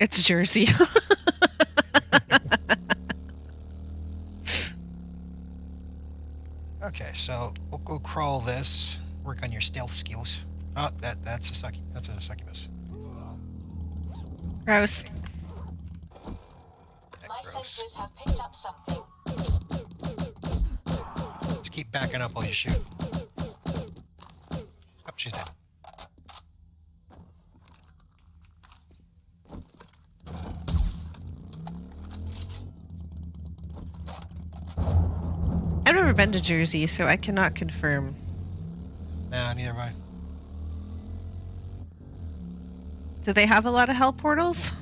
It's Jersey. Okay, so we'll go crawl this. Work on your stealth skills. Oh, that's a succubus. Gross. My Gross. senses have picked up something. Just keep backing up while you shoot. Oh, she's dead. I've never been to Jersey, so I cannot confirm. Nah, neither have I. Do they have a lot of hell portals?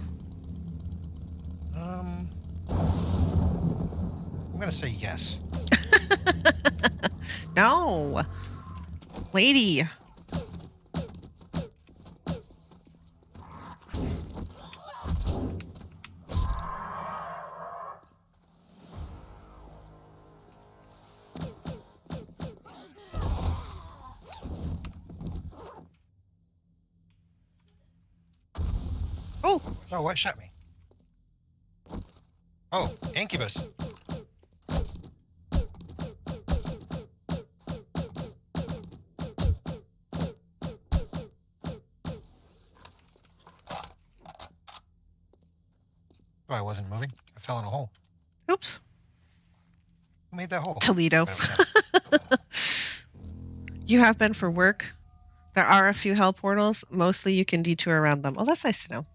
I'm gonna say yes. No. Lady. Oh, Oh, what shot me? Oh, incubus. Oh, I wasn't moving. I fell in a hole. oops. Who made that hole? Toledo. You have been for work. There are a few hell portals. Mostly you can detour around them. Oh, that's nice to know.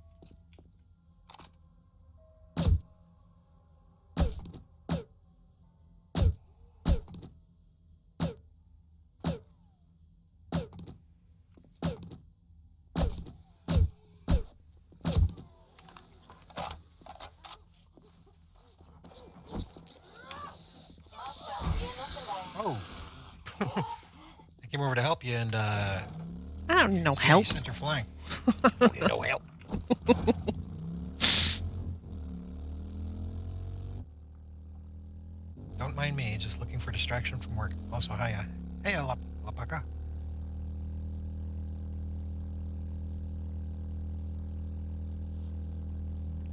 Oh. I came over to help you and I don't need no yeah, help. you sent her flying. No help. Don't mind me, just looking for distraction from work. Also, hiya. Hey, Alpaca.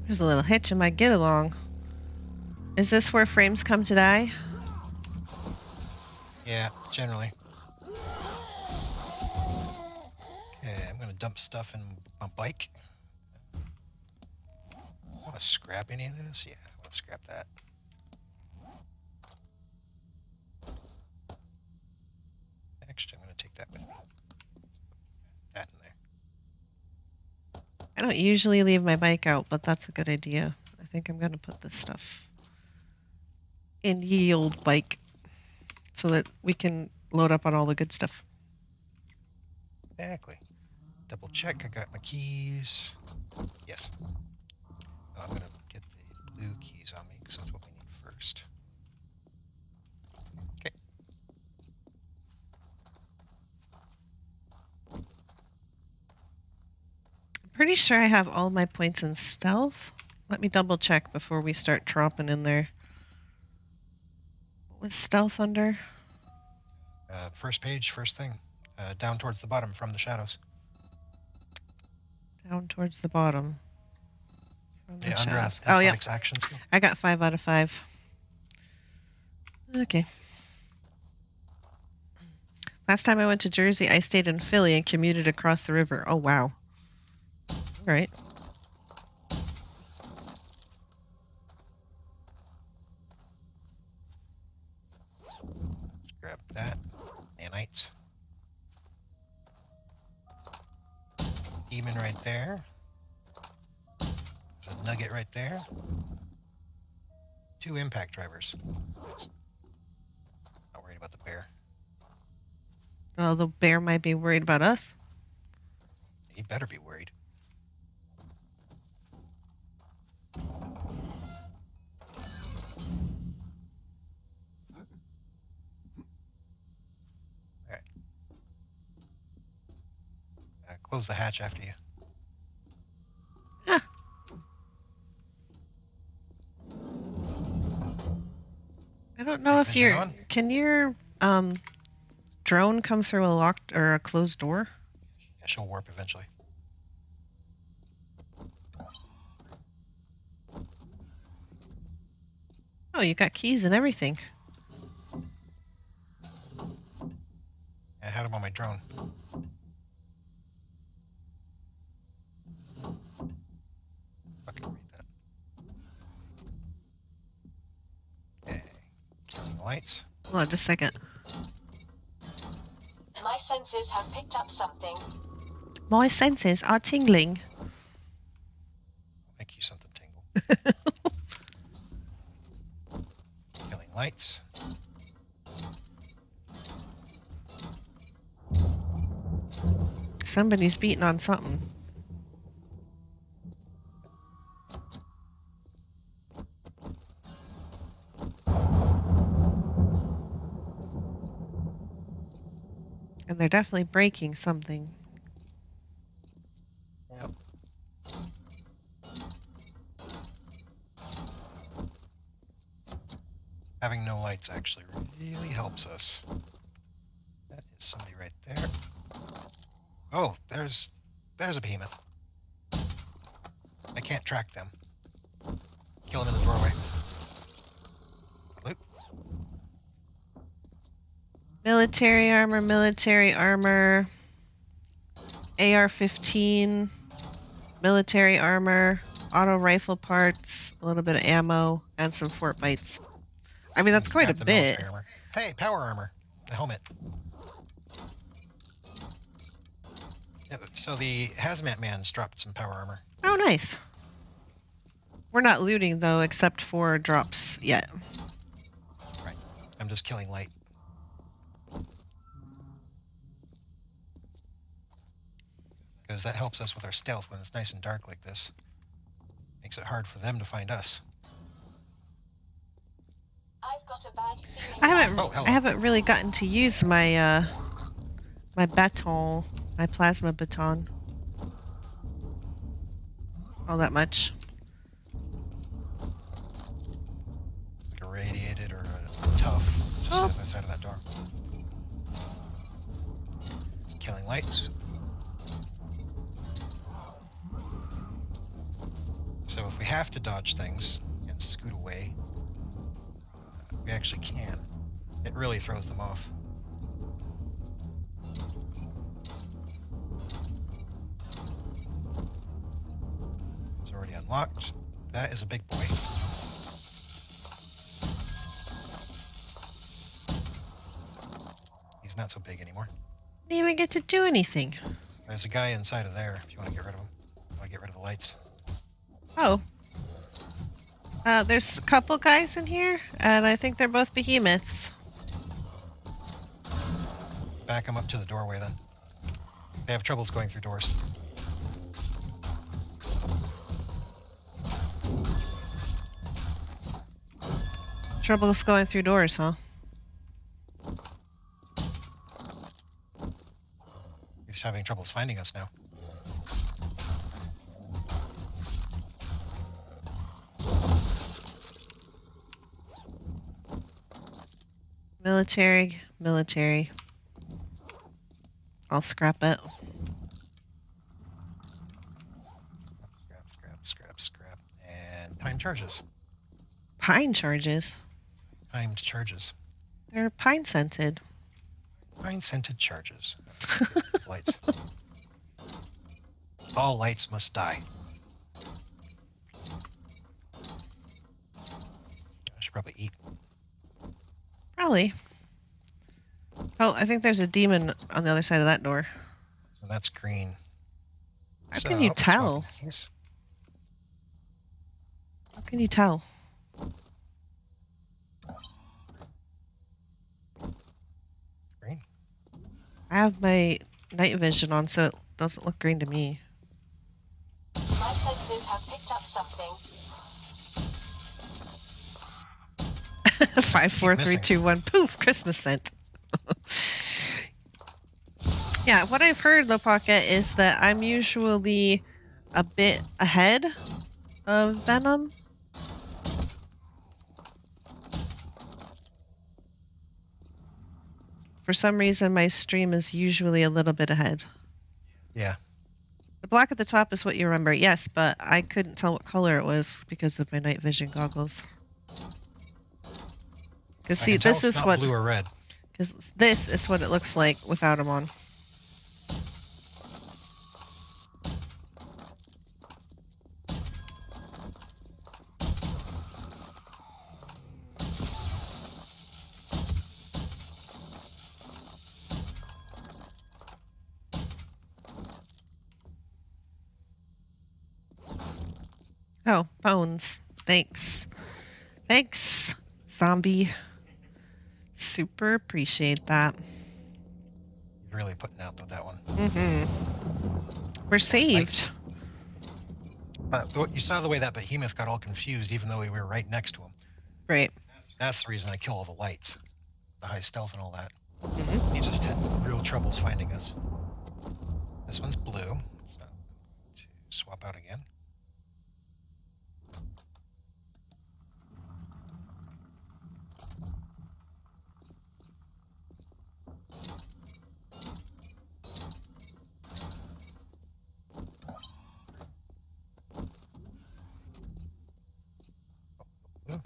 There's a little hitch in my get along. Is this where frames come to die? Yeah, generally. Okay, I'm gonna dump stuff in my bike. Want to scrap any of this? Yeah, I want to scrap that. Actually, I'm gonna take that with me. That in there. I don't usually leave my bike out, but that's a good idea. I think I'm going to put this stuff in ye old bike so that we can load up on all the good stuff. Exactly. Double check. I got my keys. Yes. Oh, I'm gonna get the blue keys on me because that's what we need first. Okay. I'm pretty sure I have all my points in stealth. Let me double check before we start tromping in there. What was stealth under? First page, first thing. Down towards the bottom from the shadows. Down towards the bottom. From the Yeah, under shadows. Oh, yeah. athletics action skill. I got 5 out of 5. Okay. Last time I went to Jersey, I stayed in Philly and commuted across the river. Oh, wow. All right. Grab that. Nanites. Demon right there. There's a nugget right there. 2 impact drivers. Nice. Not worried about the bear. Well, the bear might be worried about us. He better be worried. Alright. Close the hatch after you. Ah. I don't know if Vision you're. on? Can your drone come through a locked or a closed door? Yeah, she'll warp eventually. you got keys and everything. I had them on my drone. Fucking read that. Okay. Killing lights. Hold on just a second. My senses have picked up something. My senses are tingling. Make you something tingle. Killing lights. Somebody's beating on something. And they're definitely breaking something. Yep. Having no lights actually really helps us. That is somebody right there. Oh, there's a behemoth. I can't track them. Kill him in the doorway. Loot. Military armor, AR-15, military armor, auto rifle parts, a little bit of ammo, and some fort bites. I mean, that's quite a Grab the bit. military armor. Hey, power armor. The helmet. Yeah, so the hazmat man's dropped some power armor. Oh, nice. We're not looting, though, except for drops yet. Right. I'm just killing light. Because that helps us with our stealth when it's nice and dark like this. Makes it hard for them to find us. I've got a bad feeling. Oh, hello. I haven't really gotten to use my my baton, my plasma baton, all that much. Like a radiated or a tough. Just Oh. sit outside of that door. Killing lights. So if we have to dodge things and scoot away, we actually can. It really throws them off. It's already unlocked. That is a big boy. He's not so big anymore. Didn't even get to do anything. There's a guy inside of there if you want to get rid of him. I want to get rid of the lights. Oh. There's a couple guys in here, and I think they're both behemoths. Back them up to the doorway then. They have troubles going through doors. Trouble's going through doors, huh? He's having troubles finding us now. Military. I'll scrap it. Scrap. And time charges. Pine charges. Timed charges. They're pine scented. Pine scented charges. Lights. All lights must die. I should probably eat. Probably. Oh, I think there's a demon on the other side of that door. So that's green. How So can you I'll put tell? smoke in these. How can you tell? Green. I have my night vision on, so it doesn't look green to me. My senses have picked up something. 5, 4, 3, 2, 1. Poof! Christmas scent. Yeah, what I've heard, Low Pocket, is that I'm usually a bit ahead of Venom. For some reason, my stream is usually a little bit ahead. Yeah. The black at the top is what you remember, yes, but I couldn't tell what color it was because of my night vision goggles. Because I see, can tell this it's is not what blue or red. because this is what it looks like without them on. Oh, bones. Thanks. Thanks, zombie. Super appreciate that. He's really putting out with that one. We're saved. But you saw the way that behemoth got all confused, even though we were right next to him. Right. That's the reason I kill all the lights, the high stealth and all that. Mhm. He just had real troubles finding us. This one's blue. So to swap out again. Blue.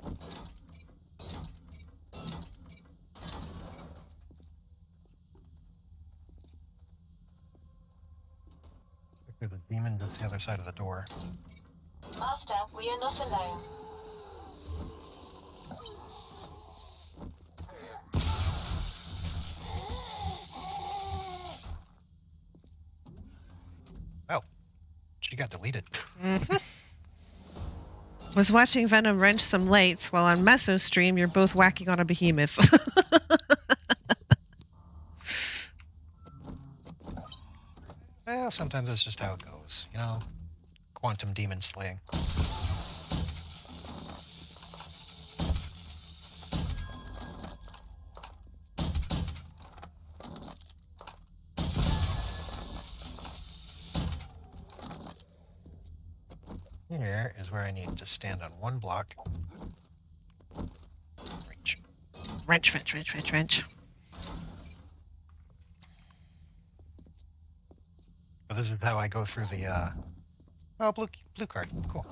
There's a demon that's the other side of the door. Master, we are not alone. Oh, she got deleted. Was watching Venom wrench some lights while on Meso stream. You're both whacking on a behemoth. Well, sometimes that's just how it goes, you know. Quantum demon slaying. Here is where I need to stand on one block. Reach. Wrench, wrench, wrench, wrench, wrench. But this is how I go through the oh, blue card. Cool.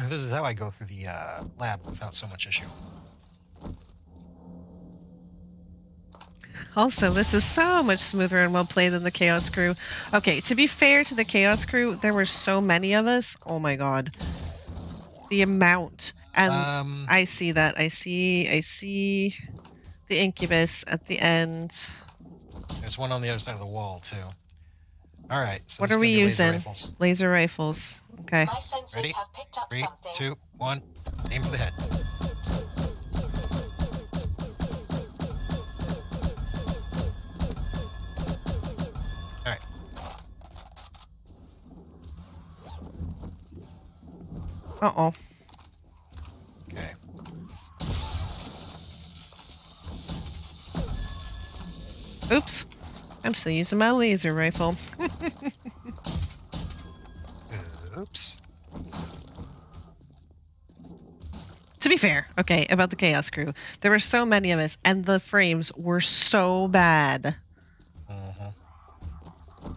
This is how I go through the lab without so much issue. Also, this is so much smoother and well played than the Chaos Crew. Okay, to be fair to the Chaos Crew, there were so many of us. Oh my god. The amount. And I see that. I see the incubus at the end. There's one on the other side of the wall, too. Alright, so What this are is we gonna be using? laser rifles. Laser rifles. Okay. My senses Ready? have picked up 3, something. 2, 1. Aim for the head. Alright. Uh-oh. Okay. Oops. I'm still using my laser rifle. Oops. To be fair, okay, about the Chaos Crew, there were so many of us, and the frames were so bad.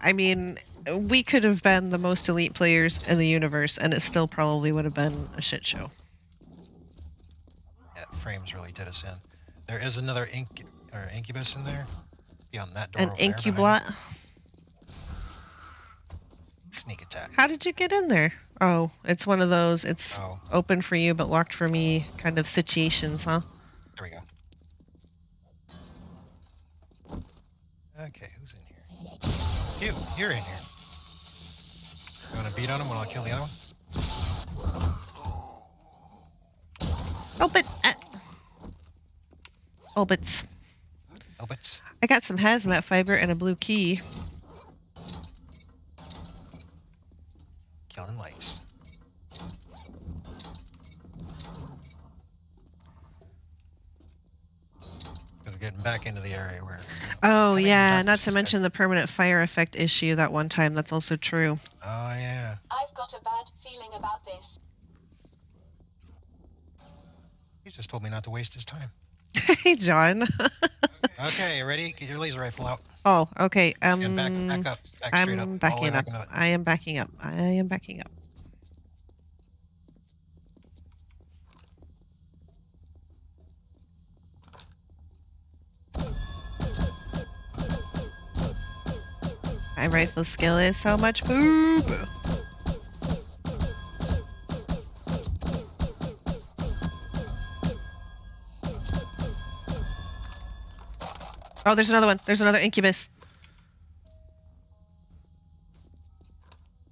I mean, we could have been the most elite players in the universe, and it still probably would have been a shit show. Yeah, frames really did us in. There is another incubus in there. Beyond that door An over there behind incublot? me. Sneak attack. How did you get in there? Oh, it's one of those, it's Oh, open for you but locked for me kind of situations, huh? there we go. Okay, who's in here? You're in here. You want to beat on him when I'll kill the other one? Open! Obits. Obits. I got some hazmat fiber and a blue key. Killing lights. We're getting back into the area where... Oh Having yeah, darkness not to is mention the permanent fire effect issue that one time. That's also true. Oh, yeah. I've got a bad feeling about this. He just told me not to waste his time. Hey, John. Okay, ready? Get your laser rifle out. Oh, okay. And back up. Back straight up. I'm All the way backing back up. into it. I am backing up. I am backing up. My rifle skill is so much poop. Oh, there's another one. There's another incubus.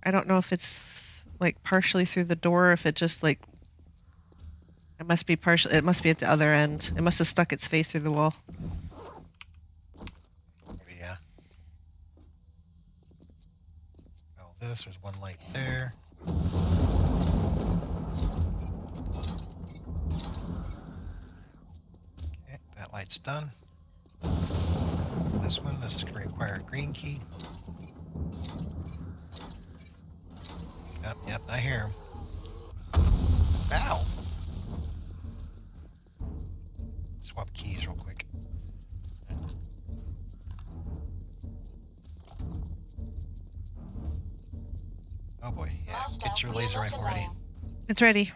I don't know if it's like partially through the door, or if it just like it must be partial. It must be at the other end. It must have stuck its face through the wall. Maybe, yeah. Oh, there's one light there. Okay, that light's done. This one, this is going to require a green key. Yep, I hear him. Ow! Swap keys real quick. Oh boy, yeah, get your laser rifle ready. It's ready.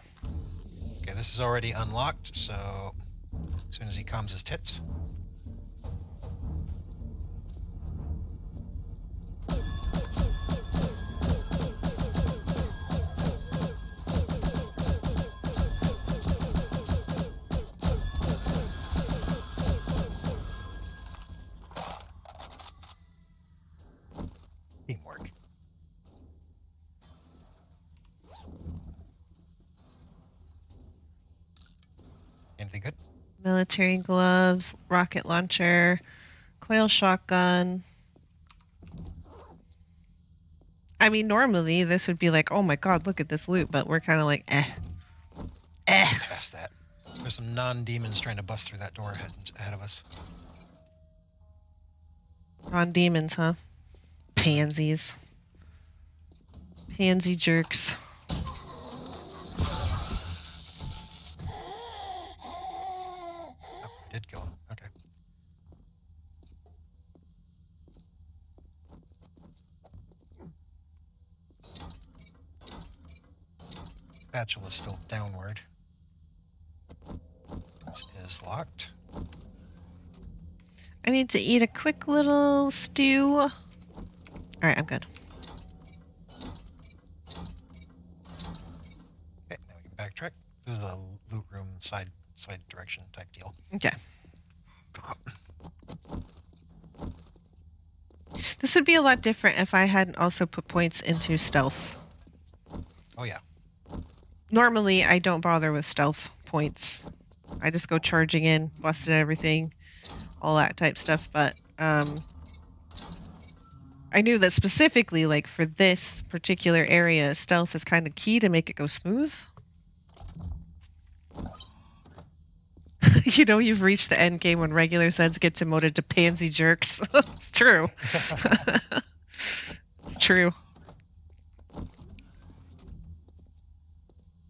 Okay, this is already unlocked, so as soon as he calms his tits. Teamwork. Anything good? Military gloves, rocket launcher, coil shotgun. I mean, normally this would be like, oh my god, look at this loot, but we're kind of like, eh. Past that. There's some non-demons trying to bust through that door ahead of us. Non-demons, huh? Pansies. Pansy jerks. Oh, did kill him. Okay. Spatula's still downward. This is locked. I need to eat a quick little stew. Alright, I'm good. Okay, now we can backtrack. This is a loot room side direction type deal. Okay. This would be a lot different if I hadn't also put points into stealth. Oh yeah. Normally, I don't bother with stealth points. I just go charging in, busting everything, all that type stuff. But I knew that specifically, like for this particular area, stealth is kind of key to make it go smooth. You know, you've reached the end game when regular Zeds get demoted to pansy jerks. It's true. It's true.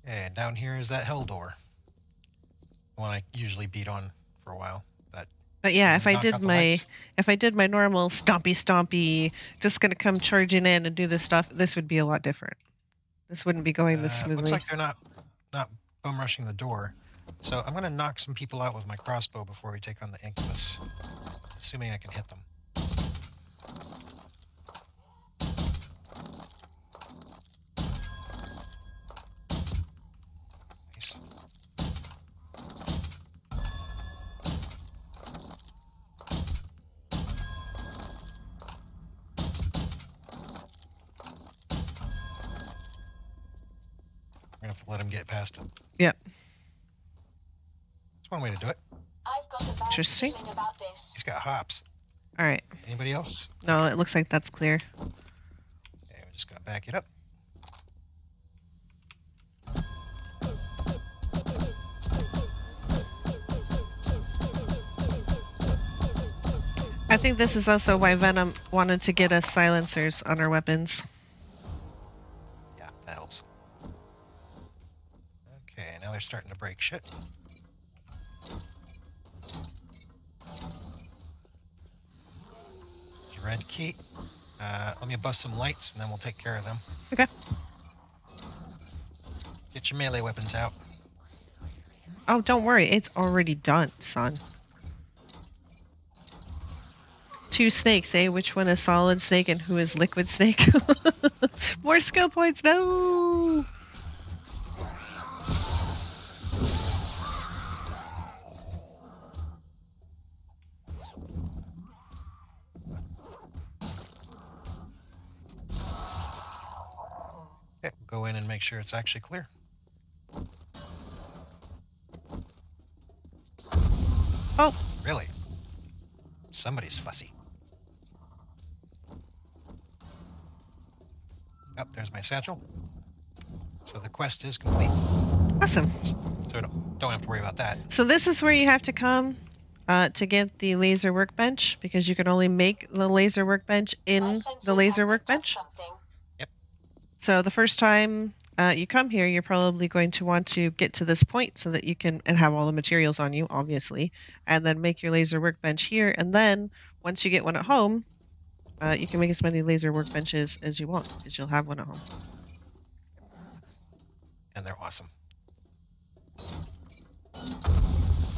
And down here is that hell door. The one I usually beat on for a while. But yeah, if I knock did out the my lights. normal stompy, just gonna come charging in and do this stuff, this would be a lot different. This wouldn't be going this smoothly. Looks like they're not bum rushing the door. So I'm gonna knock some people out with my crossbow before we take on the incubus. Assuming I can hit them. Nice. We're gonna have to let him get past it. Yep. That's one way to do it. I've got a bad Interesting. feeling about this. He's got hops. All right. Anybody else? No, it looks like that's clear. Okay, we're just gonna back it up. I think this is also why Venom wanted to get us silencers on our weapons. Yeah, that helps. Okay, now they're starting to break shit. Red key. Let me bust some lights and then we'll take care of them. Okay. Get your melee weapons out. Oh, don't worry. It's already done, son. two snakes, eh? Which one is solid snake and who is liquid snake? More skill points, no! Okay, go in and make sure it's actually clear. Oh, Really? Somebody's fussy. Oh, there's my satchel. So the quest is complete. awesome. So don't have to worry about that. So this is where you have to come to get the laser workbench, because you can only make the laser workbench in the laser workbench. Yep. So the first time you come here, you're probably going to want to get to this point so that you can, and have all the materials on you, obviously, and then make your laser workbench here. And then once you get one at home, you can make as many laser workbenches as you want, because you'll have one at home. And they're awesome.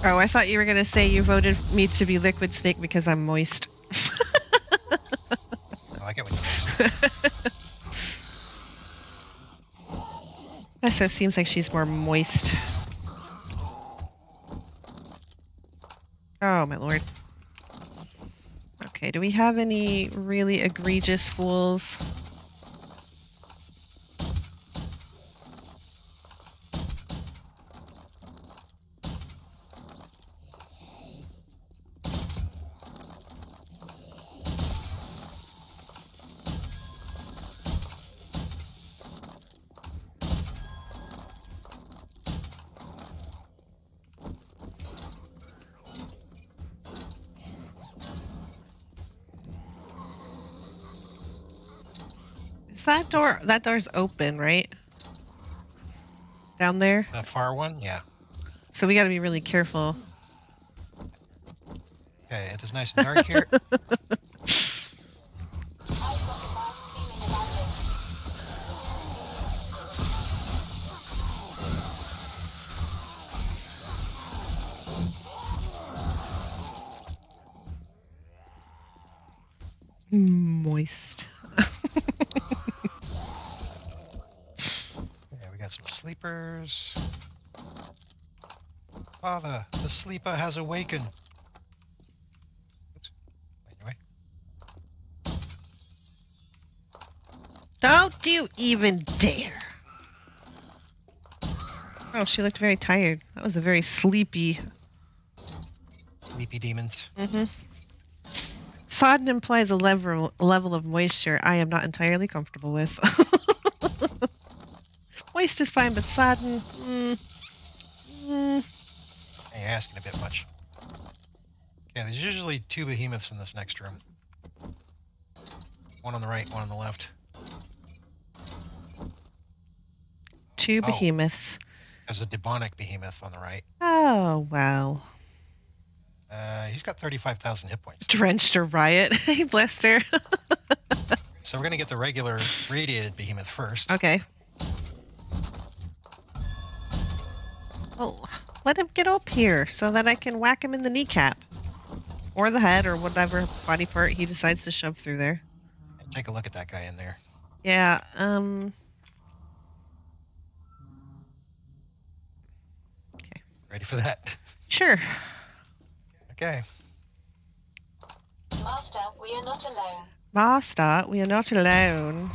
Oh, I thought you were going to say you voted me to be liquid snake because I'm moist. I like it when you So it seems like she's more moist. Oh, my lord. Okay, do we have any really egregious fools? Is that door's open, right? Down there? The far one? Yeah. So we gotta be really careful. Okay, it is nice and dark here. Moist. Yeah, we got some sleepers. Father, the sleeper has awakened. Oops. Anyway. Don't you even dare. Oh, she looked very tired. That was a very sleepy. Sleepy demons. Mm-hmm. Sodden implies a level of moisture I am not entirely comfortable with. Moist is fine, but sodden... Hey, you're asking a bit much. Yeah, there's usually two behemoths in this next room. One on the right, one on the left. Two behemoths. There's a demonic behemoth on the right. Oh, well. He's got 35,000 hit points. Drenched or riot. Hey, blessed her. So we're going to get the regular radiated behemoth first. Okay. Well, let him get up here so that I can whack him in the kneecap. Or the head, or whatever body part he decides to shove through there. And take a look at that guy in there. Yeah, Okay. Ready for that? Sure. Okay. Master, we are not alone. Master, we are not alone.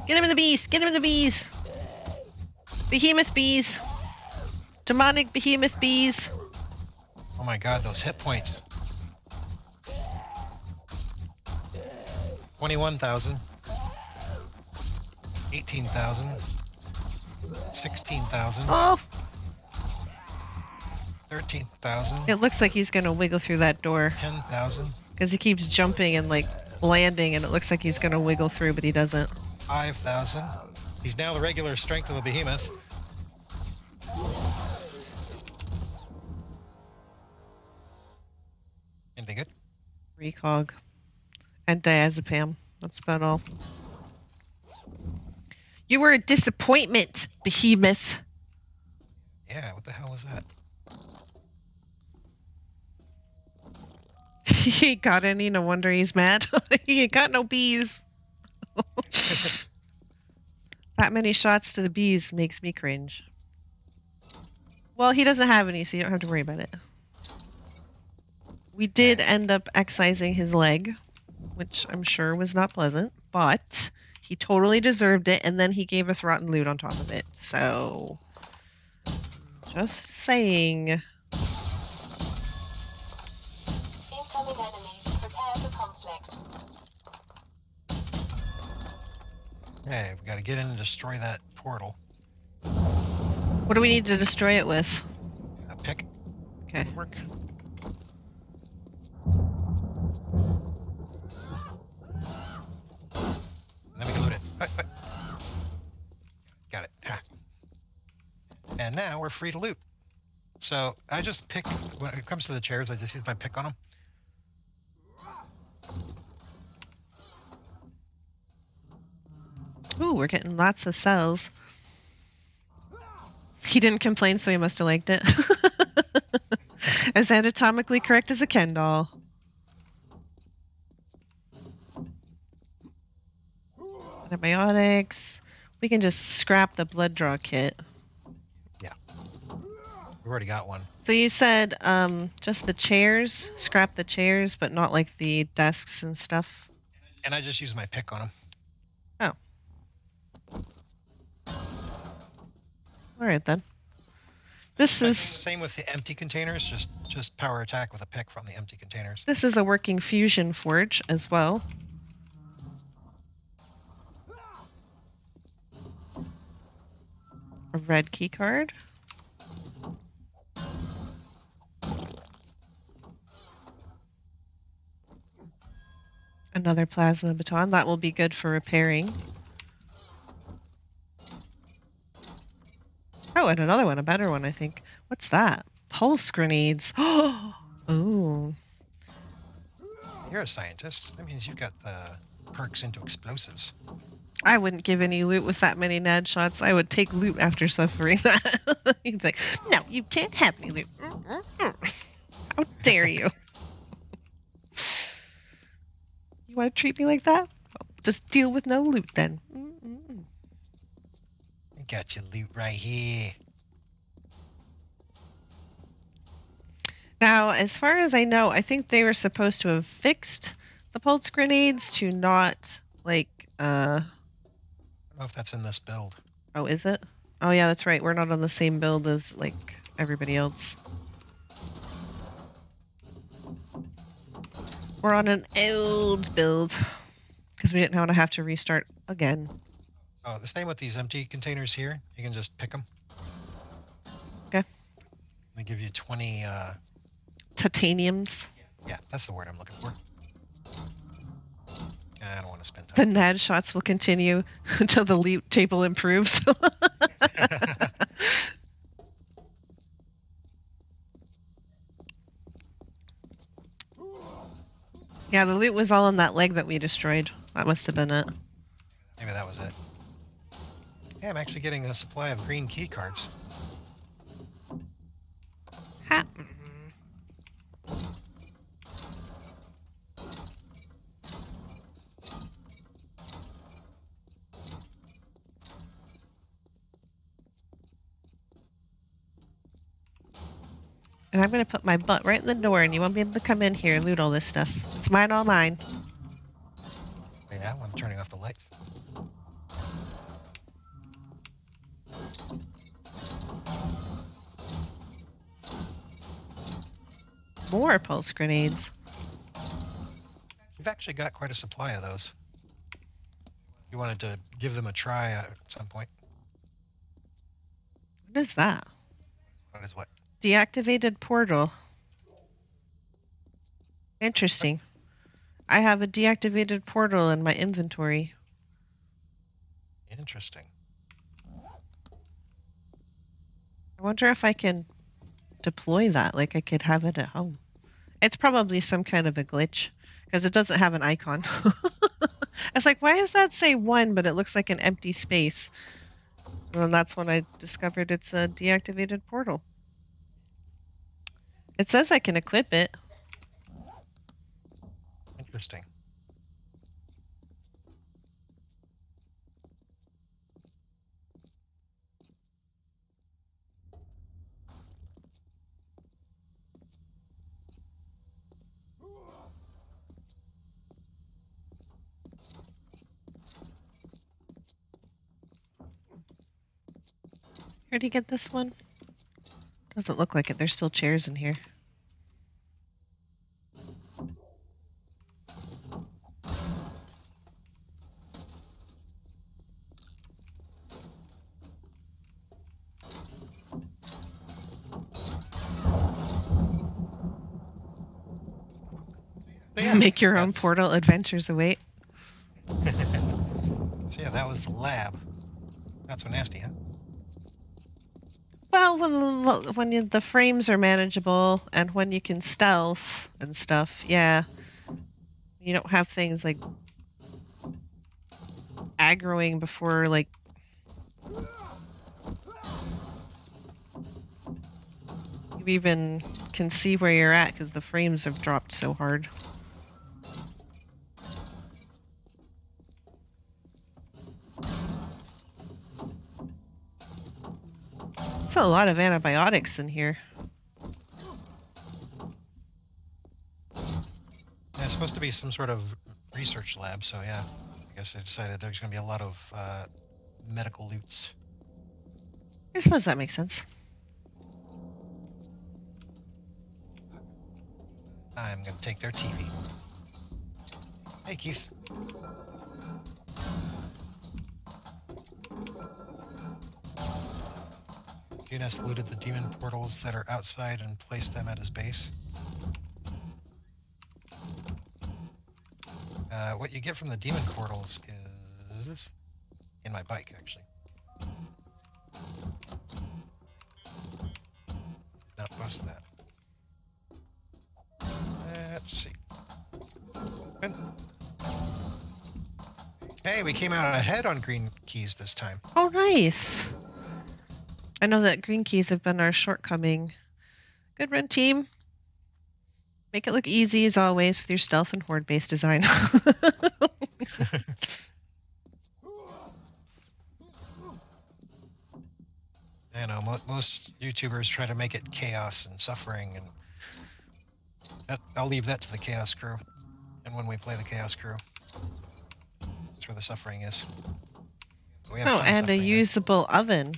Get him in the bees! Get him in the bees! Behemoth bees! Demonic behemoth bees! Oh my god, those hit points. 21,000. 18,000. 16,000. Oh! 13,000. It looks like he's gonna wiggle through that door. 10,000. Because he keeps jumping and, like, landing, and it looks like he's gonna wiggle through, but he doesn't. 5,000. He's now the regular strength of a behemoth. Anything good? Recog. And diazepam. That's about all. You were a disappointment, behemoth. Yeah, what the hell was that? He ain't got any, no wonder he's mad. He ain't got no bees. That many shots to the bees makes me cringe. Well, he doesn't have any, so you don't have to worry about it. We did end up excising his leg, which I'm sure was not pleasant, but he totally deserved it, and then he gave us rotten loot on top of it. So, just saying. Incoming enemies. Prepare for conflict. Hey, we gotta get in and destroy that portal. What do we need to destroy it with? A pick. Okay. Work. And then we can loot it. Got it. Ha. And now we're free to loot. So I just pick, when it comes to the chairs, I just use my pick on them. Ooh, we're getting lots of cells. He didn't complain, so he must have liked it. As anatomically correct as a Ken doll. Antibiotics. We can just scrap the blood draw kit. Yeah. We've already got one. So you said just the chairs, scrap the chairs, but not like the desks and stuff. And I just use my pick on them. Oh. All right then. This is same with the empty containers. Just power attack with a pick from the empty containers. This is a working fusion forge as well. A red key card. Another plasma baton. That will be good for repairing. Oh, and another one, a better one, I think. What's that? Pulse grenades. Oh. You're a scientist. That means you've got the perks into explosives. I wouldn't give any loot with that many NAD shots. I would take loot after suffering that. He'd be like, no, you can't have any loot. How dare you? You want to treat me like that? Well, just deal with no loot then. I got your loot right here. Now, as far as I know, I think they were supposed to have fixed the pulse grenades to not, like, I don't know if that's in this build. Oh, is it? Oh, yeah, that's right. We're not on the same build as, like, everybody else. We're on an old build because we didn't want to have to restart again. Oh, the same with these empty containers here. You can just pick them. Okay. They give you 20... Titaniums. Yeah, that's the word I'm looking for. I don't want to spend The time. NAD shots will continue until the loot table improves. Yeah, the loot was all on that leg that we destroyed. That must have been it. Maybe that was it. Yeah, I'm actually getting a supply of green key cards. Ha. And I'm going to put my butt right in the door, and you won't be able to come in here and loot all this stuff. It's mine, all mine. Yeah, I'm turning off the lights. More pulse grenades. We've actually got quite a supply of those. You wanted to give them a try at some point. What is that? What is what? Deactivated portal. Interesting. I have a deactivated portal in my inventory. Interesting. I wonder if I can deploy that, like I could have it at home. It's probably some kind of a glitch, because it doesn't have an icon. I was like, why does that say 1, but it looks like an empty space? And that's when I discovered it's a deactivated portal. It says I can equip it. Interesting. Where'd you get this one? Doesn't look like it. There's still chairs in here. So yeah, Make your own that's- portal. Adventures await. So yeah, that was the lab. Not so nasty, huh? Well, when the frames are manageable and when you can stealth and stuff, yeah. You don't have things like aggroing before, like, you even can see where you're at because the frames have dropped so hard. There's a lot of antibiotics in here. Yeah, it's supposed to be some sort of research lab, so yeah. I guess they decided there's going to be a lot of medical loots. I suppose that makes sense. I'm going to take their TV. Hey, Keith. Junus looted the demon portals that are outside and placed them at his base. What you get from the demon portals is in my bike, actually. Not bust that. Let's see. Open. Hey, we came out ahead on green keys this time. Oh, nice. I know that green keys have been our shortcoming. Good run, team. Make it look easy as always with your stealth and horde-based design. I know most YouTubers try to make it chaos and suffering, and I'll leave that to the Chaos Crew. And when we play the Chaos Crew, that's where the suffering is. We have Oh, fun and a suffering, usable oven.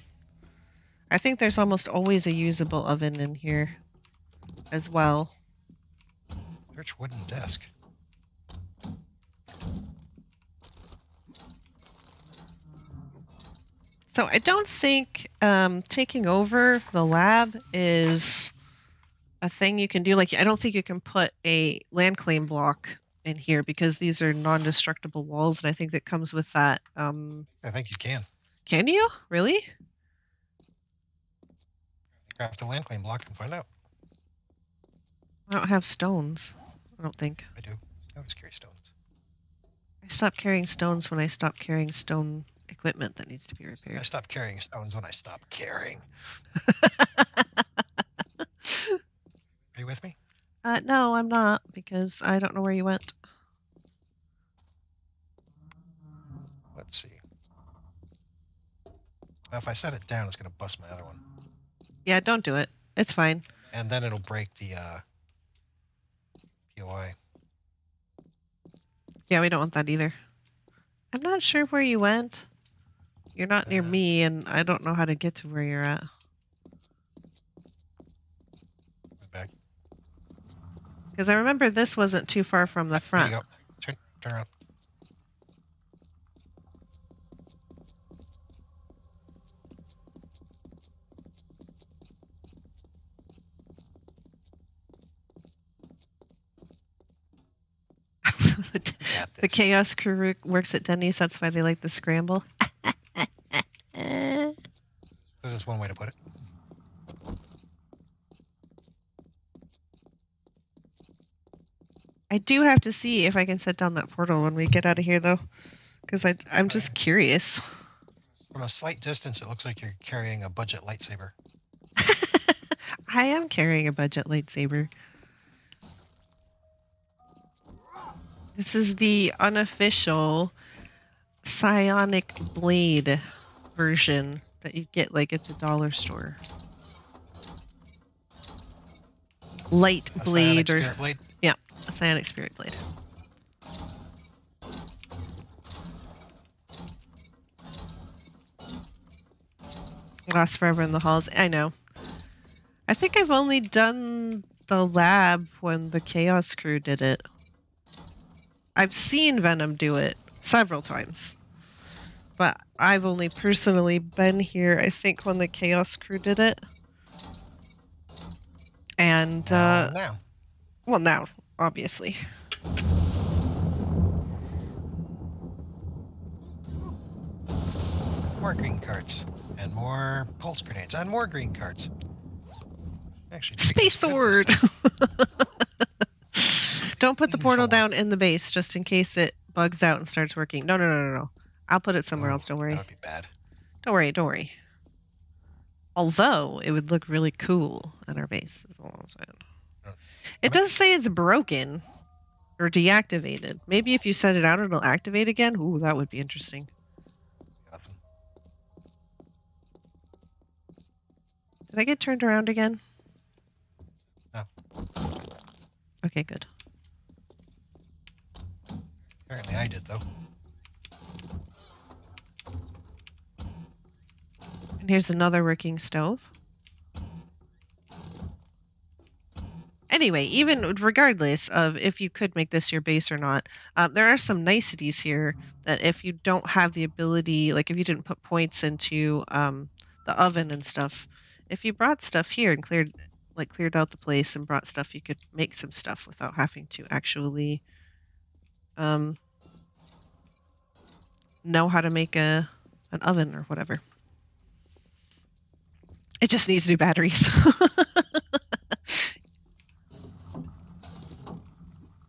I think there's almost always a usable oven in here as well. Search wooden desk. So I don't think taking over the lab is a thing you can do. Like, I don't think you can put a land claim block in here because these are non-destructible walls, and I think that comes with that. I think you can. Can you? Really? Craft a land claim block and find out. I don't have stones. I don't think. I do. I always carry stones. I stopped carrying stones when I stopped carrying stone equipment that needs to be I repaired. stopped carrying stones when I stopped caring. Are you with me? No, I'm not, because I don't know where you went. Let's see. Now, if I set it down, it's going to bust my other one. Yeah, don't do it. It's fine. And then it'll break the POI. Yeah, we don't want that either. I'm not sure where you went. You're not near me, and I don't know how to get to where you're at. Back. Because I remember this wasn't too far from the There front. you go. Turn around. The Chaos Crew works at Denny's. That's why they like the scramble. This is one way to put it. I do have to see if I can set down that portal when we get out of here, though. Because I'm just curious. From a slight distance, it looks like you're carrying a budget lightsaber. I am carrying a budget lightsaber. This is the unofficial psionic blade version that you get like at the dollar store. Light A blade psionic or spirit blade. yeah, a psionic spirit blade. Lasts forever in the halls. I know. I think I've only done the lab when the Chaos Crew did it. I've seen Venom do it several times. But I've only personally been here, I think, when the Chaos Crew did it. And, Now. well, now, obviously. More green cards. And more pulse grenades. And more green cards. Actually, Space Sword! Don't put the portal down in the base, just in case it bugs out and starts working. No. I'll put it somewhere else, don't worry. That would be bad. Don't worry. Although, it would look really cool on our base, is all I'm saying. It does say it's broken. Or deactivated. Maybe if you set it out, it'll activate again. Ooh, that would be interesting. Did I get turned around again? No. Okay, good. Apparently I did, though. And here's another working stove. Anyway, even regardless of if you could make this your base or not, there are some niceties here that if you don't have the ability, like if you didn't put points into the oven and stuff, if you brought stuff here and cleared out the place and brought stuff, you could make some stuff without having to actually know how to make an oven or whatever. It just needs new batteries.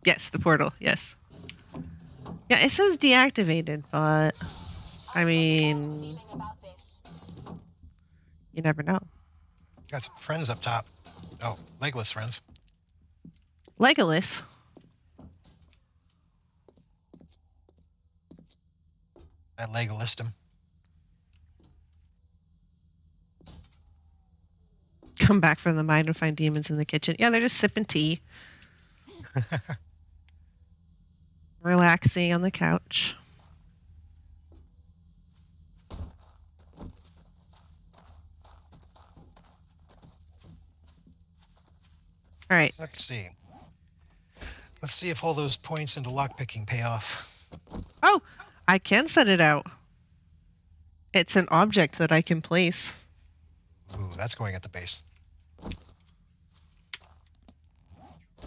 Yes, the portal, yes. Yeah, it says deactivated, but I mean, you never know. Got some friends up top. Oh, legless friends. Legolas. I Legolased him. Come back from the mine and find demons in the kitchen. Yeah, they're just sipping tea. Relaxing on the couch. All right. Let's see. Let's see if all those points into lockpicking pay off. Oh, I can set it out. It's an object that I can place. Ooh, that's going at the base.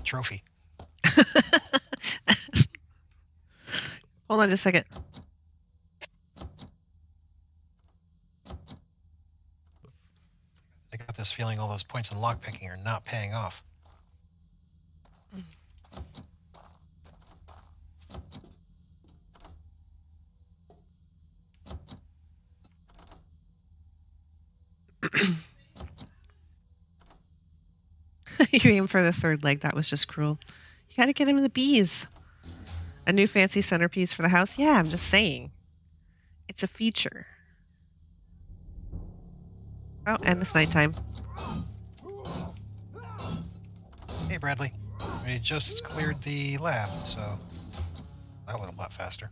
Trophy. Hold on just a second. I got this feeling all those points in lockpicking are not paying off. You aim for the third leg. That was just cruel. You gotta get him the bees. A new fancy centerpiece for the house? Yeah, I'm just saying. It's a feature. Oh, and it's nighttime. Hey, Bradley. We just cleared the lab, so that went a lot faster.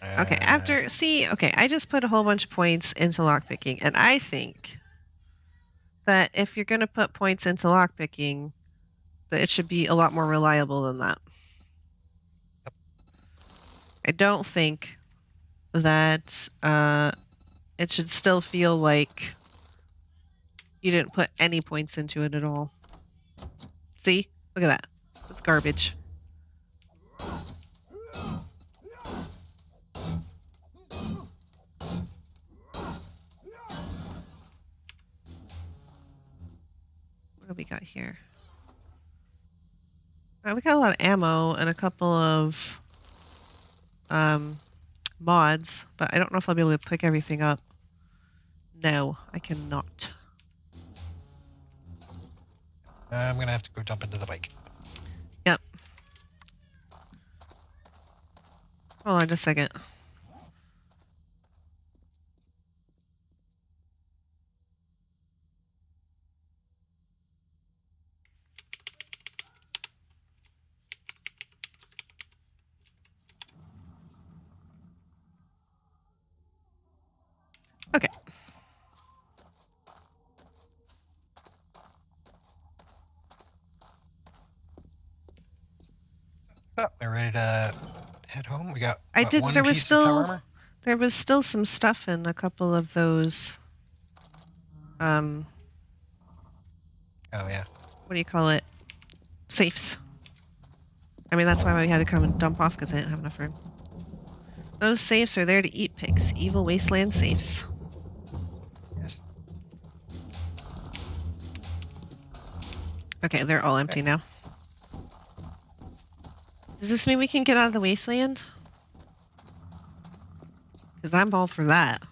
Okay, I just put a whole bunch of points into lockpicking, and I think that if you're going to put points into lockpicking, that it should be a lot more reliable than that. Yep. I don't think that it should still feel like you didn't put any points into it at all. See? Look at that. That's garbage. What do we got here? All right, we got a lot of ammo and a couple of mods, but I don't know if I'll be able to pick everything up. No, I cannot. I'm gonna have to go jump into the bike. Hold on just a second. Okay. Oh, we're ready to head home. We got I what, did. one There was piece of power still armor? some stuff in a couple of those. Oh yeah. What do you call it? Safes. I mean, that's why we had to come and dump off because I didn't have enough room. Those safes are there to eat pigs. Evil wasteland safes. Yes. Okay, they're all empty now. Does this mean we can get out of the wasteland? Because I'm all for that.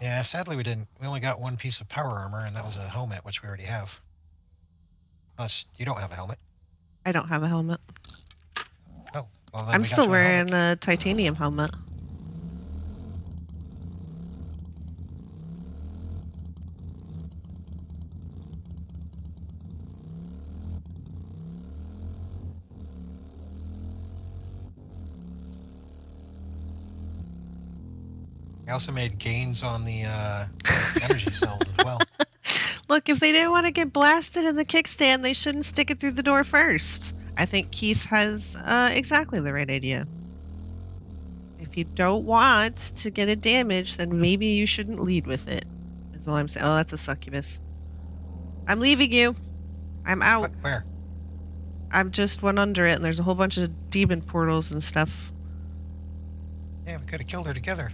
Yeah, sadly we didn't. We only got one piece of power armor, and that was a helmet, which we already have. Plus, you don't have a helmet. I don't have a helmet. Oh, well then I'm we got still you a helmet. wearing a titanium helmet. I also made gains on the energy cells as well. Look, if they didn't want to get blasted in the kickstand, they shouldn't stick it through the door first. I think Keith has exactly the right idea. If you don't want to get it damaged, then maybe you shouldn't lead with it. Is all I'm saying. Oh, that's a succubus. I'm leaving you. I'm out. What? Where? I'm just one under it, and there's a whole bunch of demon portals and stuff. Yeah, we could have killed her together.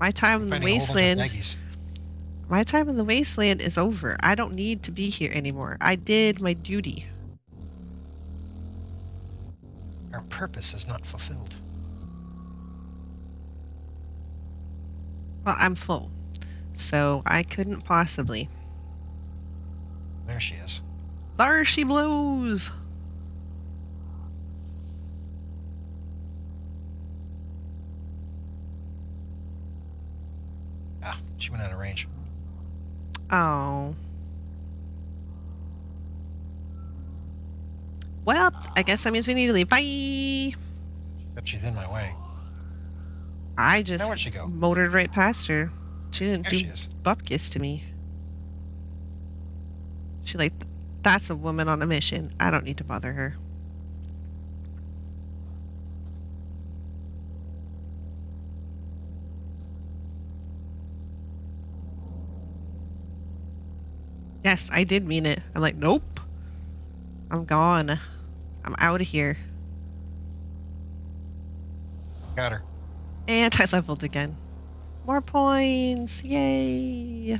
My time in the Finding a whole bunch of wasteland. Aggies. My time in the wasteland is over. I don't need to be here anymore. I did my duty. Our purpose is not fulfilled. Well, I'm full, so I couldn't possibly. There she is. There she blows. Ah, she went out of range. Oh. Well, I guess that means we need to leave. Bye. Except she's in my way. I Now just where'd she go? motored right past her. She didn't There do she is. bupkis to me. She like, that's a woman on a mission. I don't need to bother her. Yes, I did mean it. I'm like, nope. I'm gone. I'm out of here. Got her. And I leveled again. More points. Yay.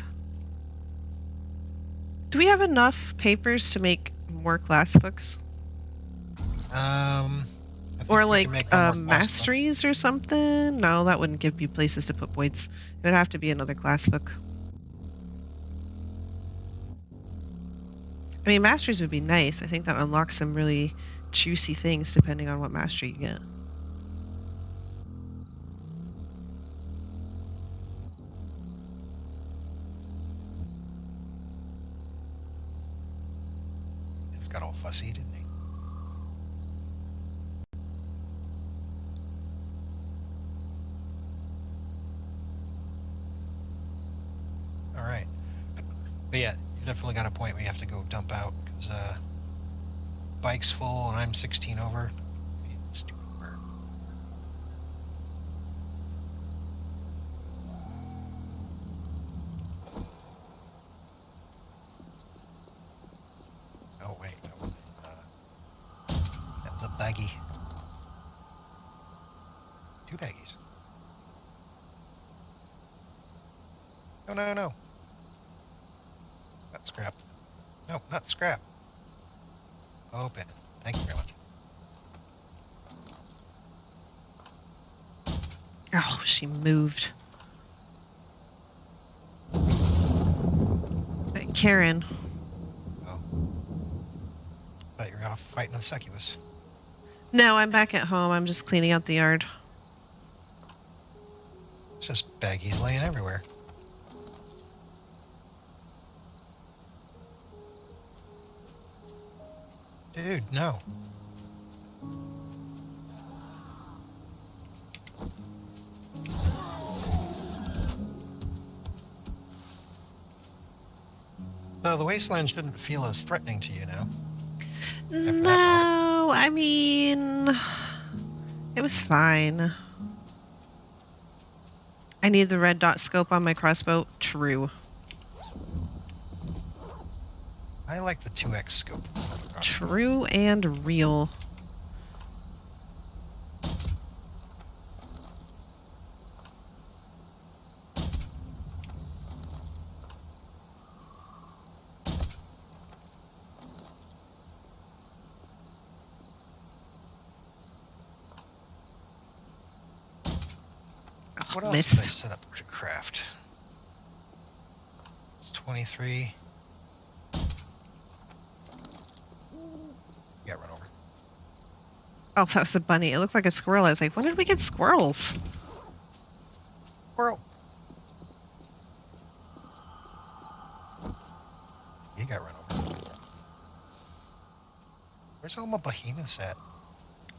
Do we have enough papers to make more class books? I think Or we like can make one more class book. masteries or something? No, that wouldn't give you places to put points. It would have to be another class book. I mean, masteries would be nice. I think that unlocks some really juicy things depending on what mastery you get. It got all fussy, didn't he? All right. But yeah, you definitely got a point. We have to go dump out because bike's full and I'm 16 over. Stupid bird. Oh wait, that was a baggie. 2 baggies. No, no, no. Not scrap. No, not scrap. Open. Thank you very much. Oh, she moved. Karen. Oh. But you're off fighting with succubus. No, I'm back at home. I'm just cleaning out the yard. It's just baggies laying everywhere. Dude, no. So the wasteland shouldn't feel as threatening to you now. No, I mean, it was fine. I need the red dot scope on my crossbow. True. I like the 2x scope. True and real. What else did I set up to craft? It's 23. Yeah, run over. Oh, that was a bunny. It looked like a squirrel. I was like, when did we get squirrels? Squirrel. You got run over. Where's all my behemoths at?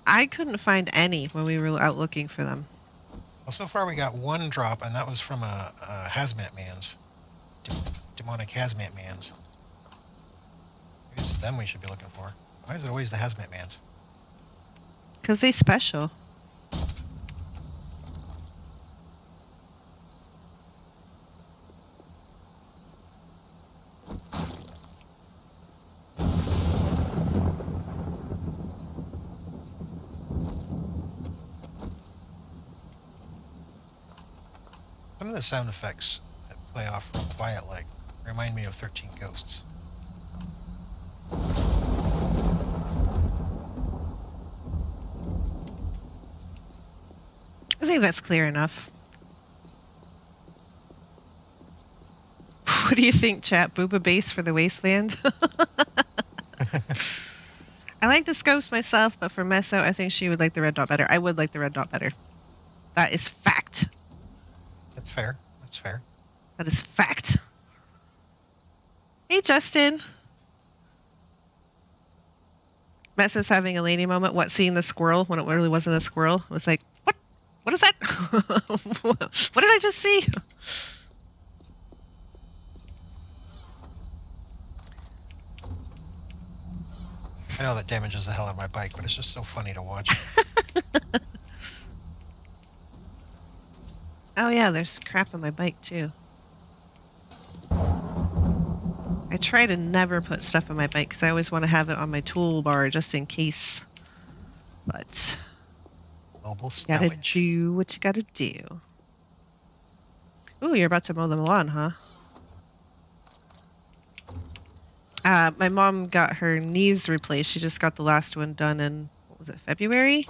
I couldn't find any when we were out looking for them. Well, so far we got one drop, and that was from a hazmat man's. Demonic hazmat man's. Maybe it's them we should be looking for. Why is it always the hazmat man's? Because they special. Some of the sound effects that play off real quiet like remind me of 13 Ghosts. I think that's clear enough. What do you think, chat? Booba base for the wasteland? I like the scopes myself, but for Meso, I think she would like the red dot better. I would like the red dot better. That is fact. That's fair. That's fair. That is fact. Hey, Justin. Meso's having a lady moment. What, seeing the squirrel when it really wasn't a squirrel? It was like, what? What is that? What did I just see? I know that damages the hell out of my bike, but it's just so funny to watch. Oh yeah, there's crap on my bike too. I try to never put stuff on my bike because I always want to have it on my toolbar just in case. But Mobile you gotta stowage. do what you gotta do. Ooh, you're about to mow the lawn, huh? My mom got her knees replaced. She just got the last one done in, what was it, February?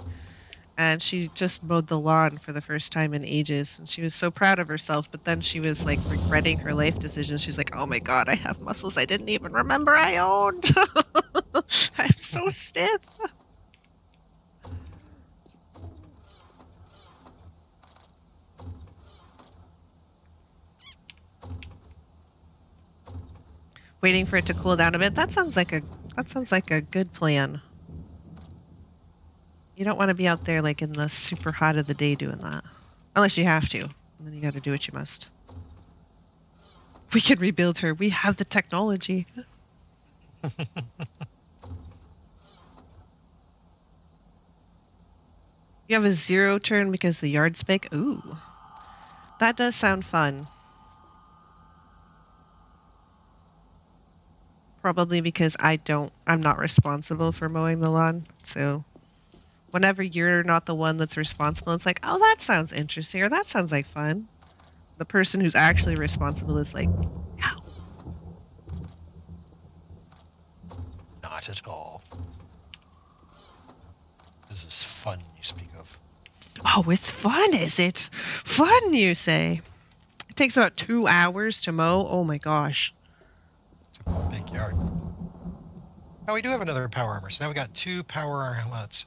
And she just mowed the lawn for the first time in ages. And she was so proud of herself, but then she was like regretting her life decisions. She's like, oh my god, I have muscles I didn't even remember I owned. I'm so stiff. Waiting for it to cool down a bit. That sounds like a good plan. You don't want to be out there like in the super hot of the day doing that. Unless you have to. And then you got to do what you must. We can rebuild her. We have the technology. You have a 0 turn because the yard's big. Ooh. That does sound fun. Probably because I'm not responsible for mowing the lawn. So whenever you're not the one that's responsible, it's like, oh, that sounds interesting, or that sounds like fun. The person who's actually responsible is like, no. Not at all. This is fun you speak of. Oh, it's fun, is it? Fun, you say? It takes about 2 hours to mow. Oh my gosh. It's a big yard. Oh, we do have another power armor. So now we got 2 power helmets.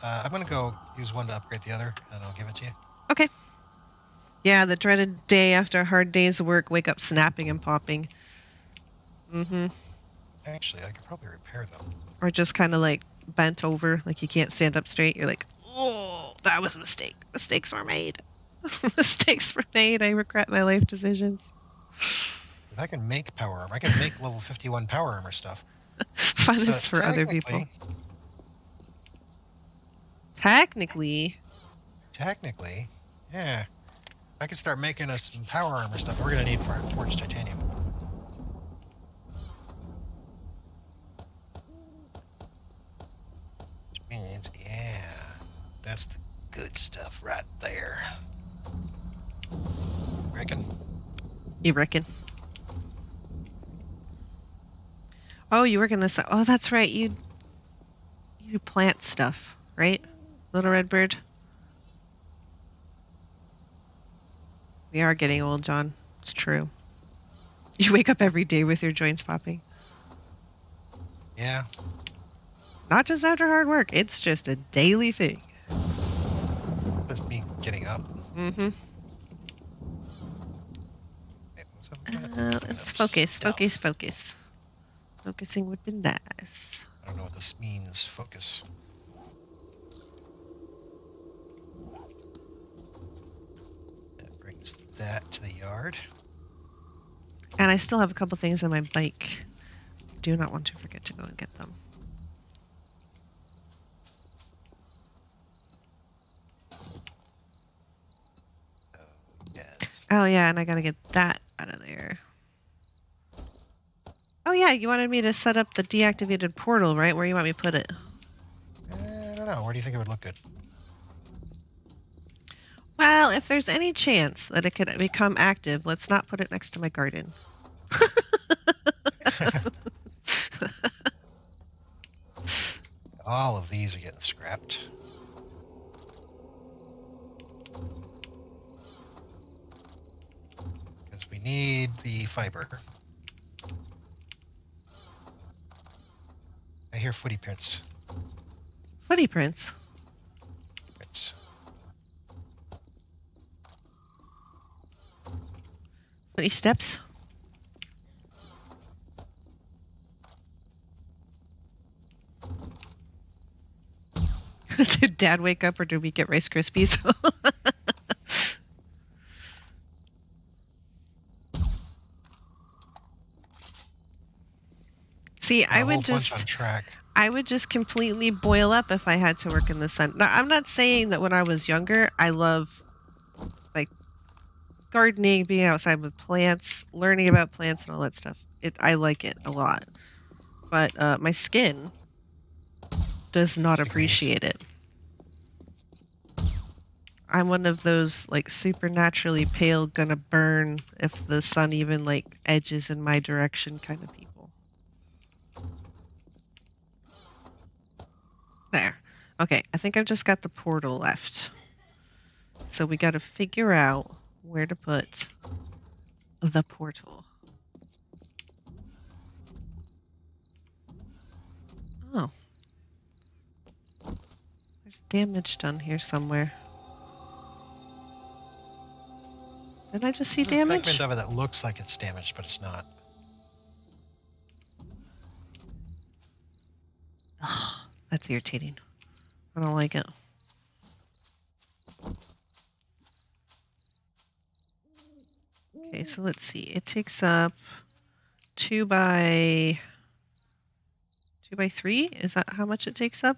I'm going to go use one to upgrade the other, and I'll give it to you. Okay. Yeah, the dreaded day after a hard day's work, wake up snapping and popping. Mm-hmm. Actually, I could probably repair them. Or just kind of like bent over, like you can't stand up straight. You're like, oh, that was a mistake. Mistakes were made. Mistakes were made. I regret my life decisions. If I can make power armor, I can make level 51 power armor stuff. Fun So is for other people. Technically, Technically. yeah. I could start making us some power armor stuff. We're going to need forged titanium. Which means, yeah, that's the good stuff right there. Reckon? You reckon? Oh, you work in this. Oh, that's right. You do plant stuff, right? Little red bird. We are getting old, John. It's true. You wake up every day with your joints popping. Yeah. Not just after hard work. It's just a daily thing. Just me getting up. Mm-hmm. Let's focus. Focusing would be nice. I don't know what this means, focus. That brings that to the yard. And I still have a couple things on my bike. Do not want to forget to go and get them. Oh yeah, and I gotta get that out of there. Oh yeah, you wanted me to set up the deactivated portal, right? Where you want me to put it? I don't know. Where do you think it would look good? Well, if there's any chance that it could become active, let's not put it next to my garden. All of these are getting scrapped. Because we need the fiber. I hear footy prints. Footy prints. Footy steps. Did Dad wake up or did we get Rice Krispies? See, I would just completely boil up if I had to work in the sun. Now, I'm not saying that when I was younger, I love like gardening, being outside with plants, learning about plants and all that stuff. I like it a lot. But my skin does not appreciate it. I'm one of those like supernaturally pale, gonna burn if the sun even like edges in my direction kind of people. There. Okay, I think I've just got the portal left. So we gotta figure out where to put the portal. Oh. There's damage done here somewhere. Did I just see damage? There's a segment of it that looks like it's damaged, but it's not. Oh, that's irritating. I don't like it. Okay, so let's see. It takes up 2 by 3. Is that how much it takes up?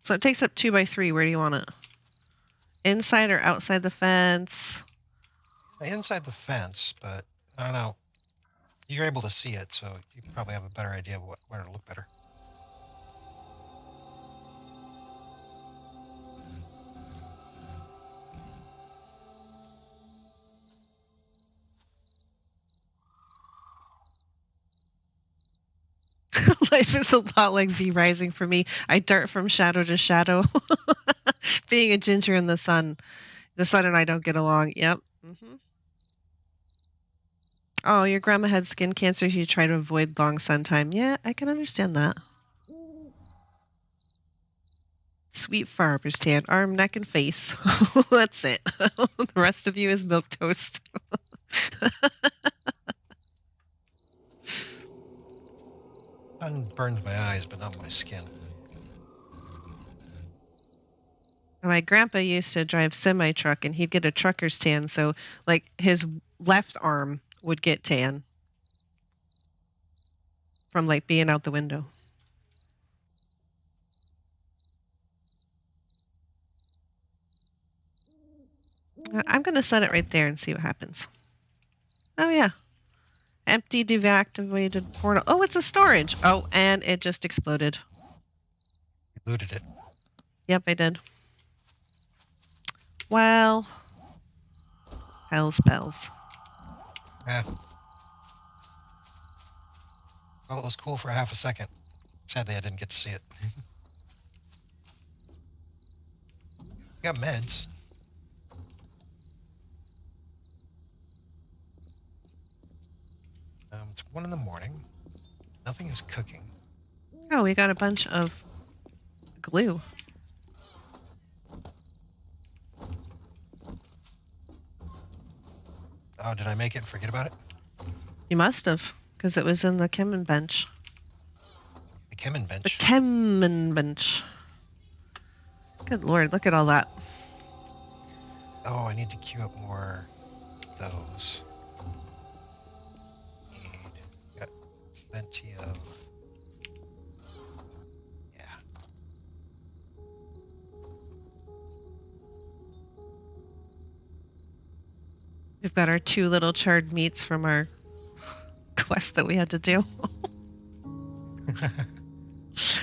So it takes up 2 by 3. Where do you want it? Inside or outside the fence? Inside the fence, but I don't know. You're able to see it, so you probably have a better idea of where it'll look better. Life is a lot like V Rising for me. I dart from shadow to shadow. Being a ginger in the sun and I don't get along. Yep. Oh, your grandma had skin cancer. You try to avoid long sun time. Yeah, I can understand that. Sweet farmer's tan, arm, neck, and face. That's it. The rest of you is milk toast. Sun burns my eyes, but not my skin. My grandpa used to drive semi truck, and he'd get a trucker's tan. So, like, his left arm would get tan from like being out the window. I'm gonna set it right there and see what happens. Oh yeah, empty deactivated portal. Oh, it's a storage. Oh, and it just exploded. You looted it. Yep, I did. Well, hell's bells. Yeah. Well, it was cool for half a second. Sadly, I didn't get to see it. Got meds. It's 1 in the morning. Nothing is cooking. Oh, we got a bunch of glue. Oh, did I make it and forget about it? You must have, because it was in the chemin bench. The chemin bench. The chemin bench. Good lord, look at all that. Oh, I need to queue up more of those. Got plenty of... Yeah. We've got our 2 little charred meats from our quest that we had to do.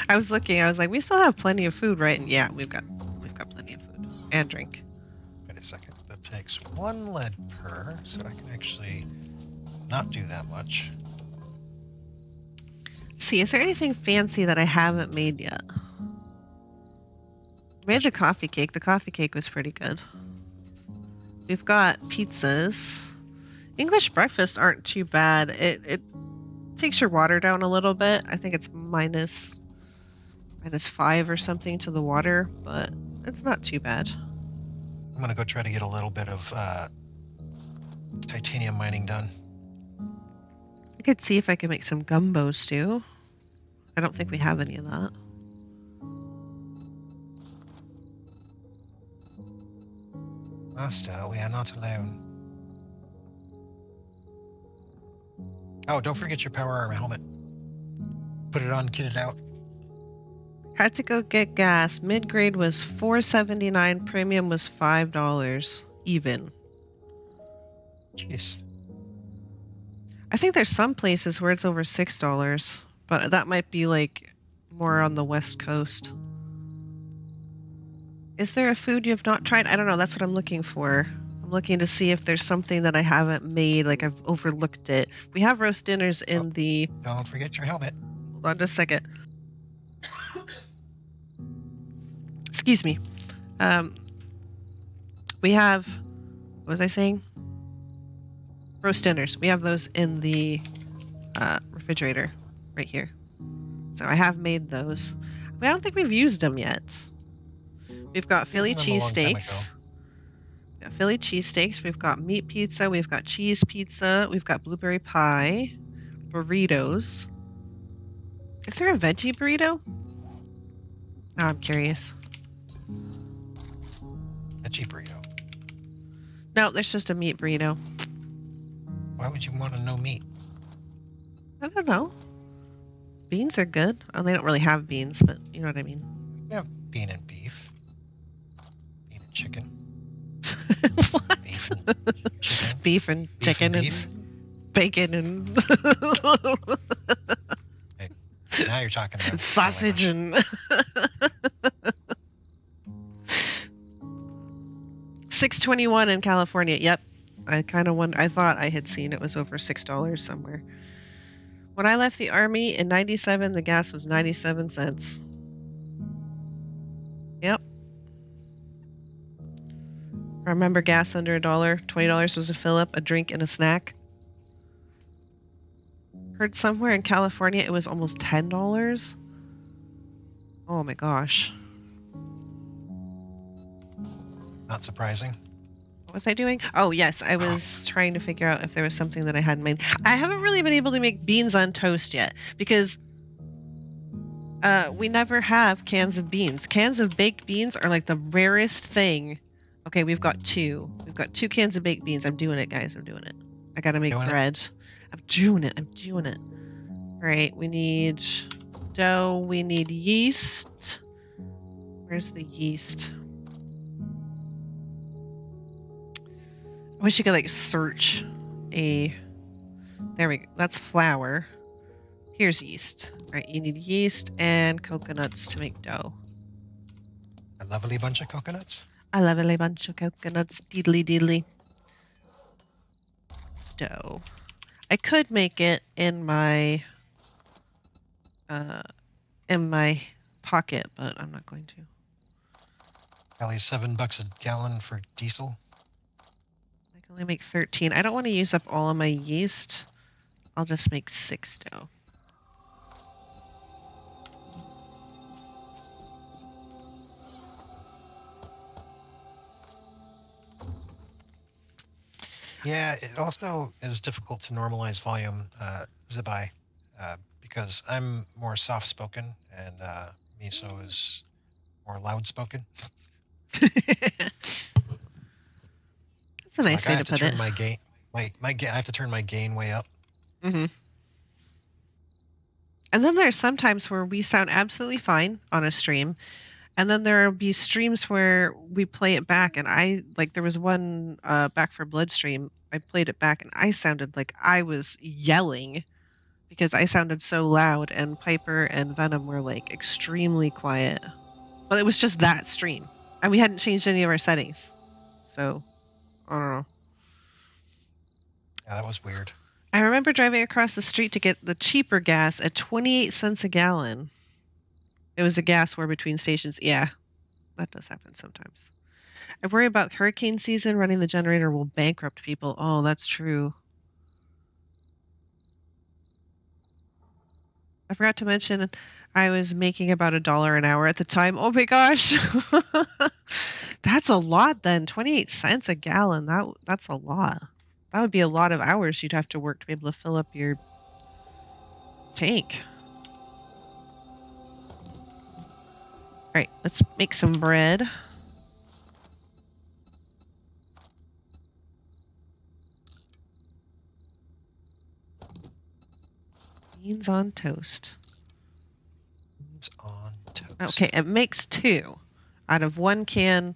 I was looking, I was like, we still have plenty of food, right? And yeah, we've got plenty of food and drink. Wait a second. That takes 1 lead per, so I can actually not do that much. See, is there anything fancy that I haven't made yet? Made the coffee cake. The coffee cake was pretty good. We've got pizzas. English breakfasts aren't too bad. It takes your water down a little bit. I think it's minus 5 or something to the water, but it's not too bad. I'm gonna go try to get a little bit of titanium mining done. I could see if I can make some gumbo stew. I don't think we have any of that. Master, we are not alone. Oh, don't forget your power armor helmet. Put it on, kit it out. Had to go get gas. Mid-grade was $4.79. Premium was $5 even. Jeez. I think there's some places where it's over $6, but that might be like more on the West Coast. Is there a food you have not tried? I don't know. That's what I'm looking for. I'm looking to see if there's something that I haven't made, like I've overlooked it. We have roast dinners in the... Don't forget your helmet. Hold on just a second. Excuse me. We have... What was I saying? Roast dinners. We have those in the refrigerator right here. So I have made those. But I don't think we've used them yet. We've got Philly cheesesteaks. We've got Philly cheesesteaks. We've got meat pizza. We've got cheese pizza. We've got blueberry pie. Burritos. Is there a veggie burrito? Oh, I'm curious. A cheap burrito. No, there's just a meat burrito. Why would you want to know meat? I don't know. Beans are good. Oh, they don't really have beans, but you know what I mean. Yeah, bean and beef. Bean and chicken. What? Beef and chicken. Beef and chicken and beef. bacon and Hey, now you're talking there. sausage and 621 in California. Yep. I kind of wonder. I thought I had seen it was over $6 somewhere. When I left the army in '97, the gas was 97 cents. Yep. I remember gas under $1. $20 was a fill up, a drink, and a snack. Heard somewhere in California it was almost $10. Oh my gosh. Not surprising. What was I doing? Oh, yes, I was trying to figure out if there was something that I hadn't made. I haven't really been able to make beans on toast yet because we never have cans of beans. Cans of baked beans are like the rarest thing. Okay, we've got two. We've got 2 cans of baked beans. I'm doing it, guys. I'm doing it. I gotta make bread. I'm doing it. I'm doing it. All right, we need dough. We need yeast. Where's the yeast? I wish you could like search a. There we go. That's flour. Here's yeast. All right, you need yeast and coconuts to make dough. A lovely bunch of coconuts. A lovely bunch of coconuts. Deedly deedly. Dough. I could make it in my pocket, but I'm not going to. Probably $7 a gallon for diesel. I can only make 13. I don't want to use up all of my yeast. I'll just make 6 dough. Yeah, it also is difficult to normalize volume, Zibai, because I'm more soft-spoken and Miso is more loud-spoken. That's a nice way to put it. My gain, I have to turn my gain way up. Mm-hmm. And then there's sometimes where we sound absolutely fine on a stream, and then there'll be streams where we play it back, and there was one Back for Blood stream. I played it back, and I sounded like I was yelling because I sounded so loud, and Piper and Venom were like extremely quiet. But it was just that stream, and we hadn't changed any of our settings, so I don't know. Yeah, that was weird. I remember driving across the street to get the cheaper gas at 28 cents a gallon. It was a gas war between stations. Yeah, that does happen sometimes. I worry about hurricane season. Running the generator will bankrupt people. Oh, that's true. I forgot to mention I was making about $1 an hour at the time. Oh my gosh. That's a lot then. 28 cents a gallon. That's a lot. That would be a lot of hours you'd have to work to be able to fill up your tank. All right, let's make some bread. Beans on toast. Beans on toast. Okay, it makes 2 out of 1 can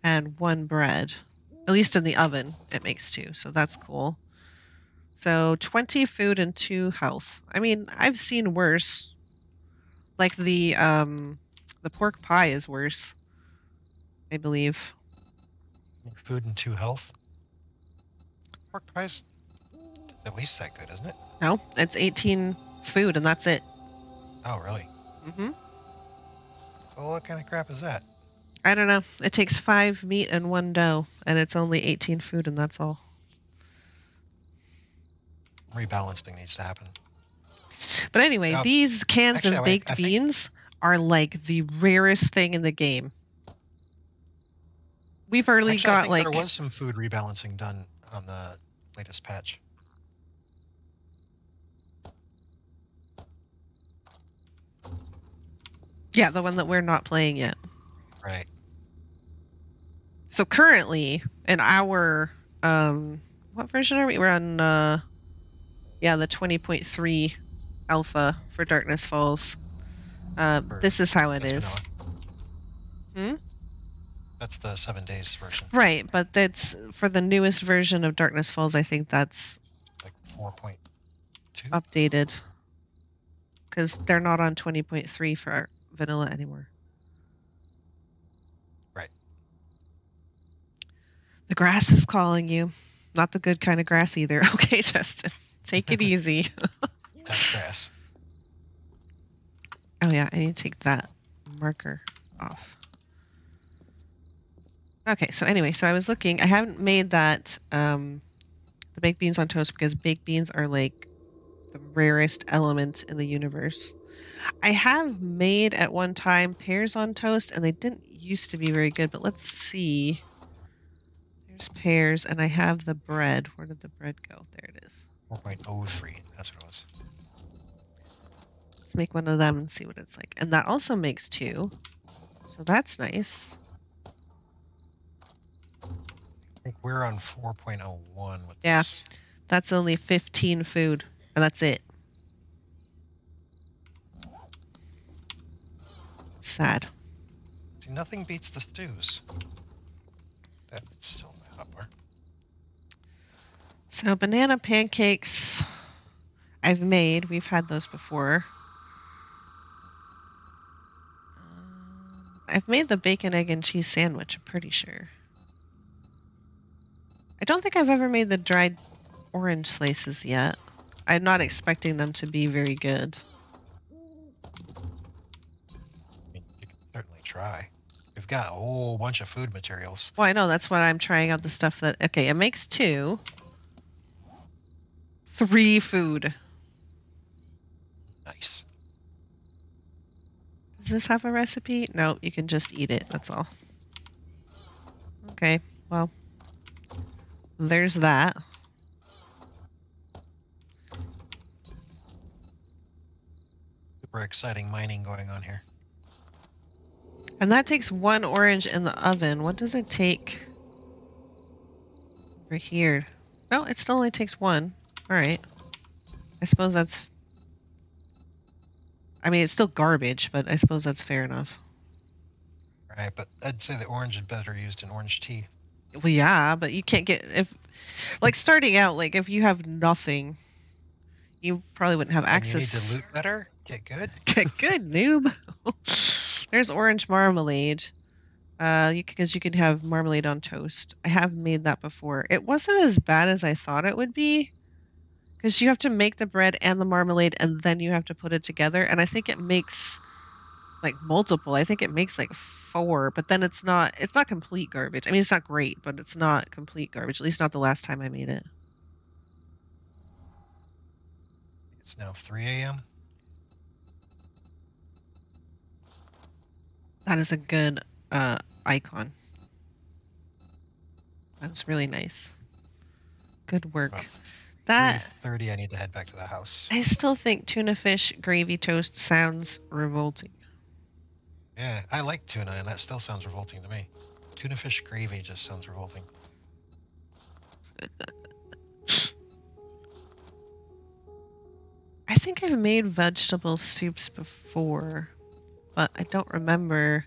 and 1 bread. At least in the oven, it makes 2, so that's cool. So 20 food and 2 health. I mean, I've seen worse. Like the pork pie is worse, I believe. Food and 2 health. Pork pie's at least that good, isn't it? No, it's 18 food and that's it. Oh, really? Mm-hmm. Well, what kind of crap is that? I don't know. It takes 5 meat and 1 dough, and it's only 18 food, and that's all. Rebalancing needs to happen. But anyway, these cans of baked beans are like the rarest thing in the game. We've already got there was some food rebalancing done on the latest patch. Yeah, the one that we're not playing yet. Right. So currently, in our what version are we? We're on the 20.3 alpha for Darkness Falls. This is how it is. Vanilla. That's the 7 days version. Right, but that's for the newest version of Darkness Falls. I think that's like 4.2 updated because they're not on 20.3 for our vanilla anymore. Right. The grass is calling you. Not the good kind of grass either. Okay, Justin. Take it easy. Tough grass. Oh yeah, I need to take that marker off. Okay, so anyway, I was looking. I haven't made that the baked beans on toast because baked beans are like the rarest element in the universe. I have made at one time pears on toast, and they didn't used to be very good, but let's see. There's pears, and I have the bread. Where did the bread go? There it is. 4.03. That's what it was. Let's make one of them and see what it's like. And that also makes 2. So that's nice. I think we're on 4.01 with Yeah. this. That's only 15 food, and that's it. Sad. See, nothing beats the stews. That's still not up. So banana pancakes I've made. We've had those before. I've made the bacon, egg, and cheese sandwich, I'm pretty sure. I don't think I've ever made the dried orange slices yet. I'm not expecting them to be very good. I mean, you can certainly try. We've got a whole bunch of food materials. Well, I know, that's why I'm trying out the stuff that... Okay, it makes 2. 3 food. Nice. Does this have a recipe? No, you can just eat it, that's all. Okay, well, there's that. Super exciting mining going on here. And that takes 1 orange in the oven. What does it take over here? No, it still only takes 1. Alright. I suppose that's... I mean, it's still garbage, but I suppose that's fair enough. Right, but I'd say the orange is better used in orange tea. Well, yeah, but you can't get... Like, starting out, like, if you have nothing, you probably wouldn't have access... And you need to loot better? Get good? Get good, noob! There's orange marmalade. Because you can have marmalade on toast. I have made that before. It wasn't as bad as I thought it would be. Because you have to make the bread and the marmalade, and then you have to put it together. And I think it makes, like, multiple. I think it makes, like, 4. But then it's not complete garbage. I mean, it's not great, but it's not complete garbage. At least not the last time I made it. It's now 3 a.m. That is a good icon. That's really nice. Good work. Well, That 3:30, I need to head back to the house. I still think tuna fish gravy toast sounds revolting. Yeah, I like tuna, and that still sounds revolting to me. Tuna fish gravy just sounds revolting. I think I've made vegetable soups before, but I don't remember.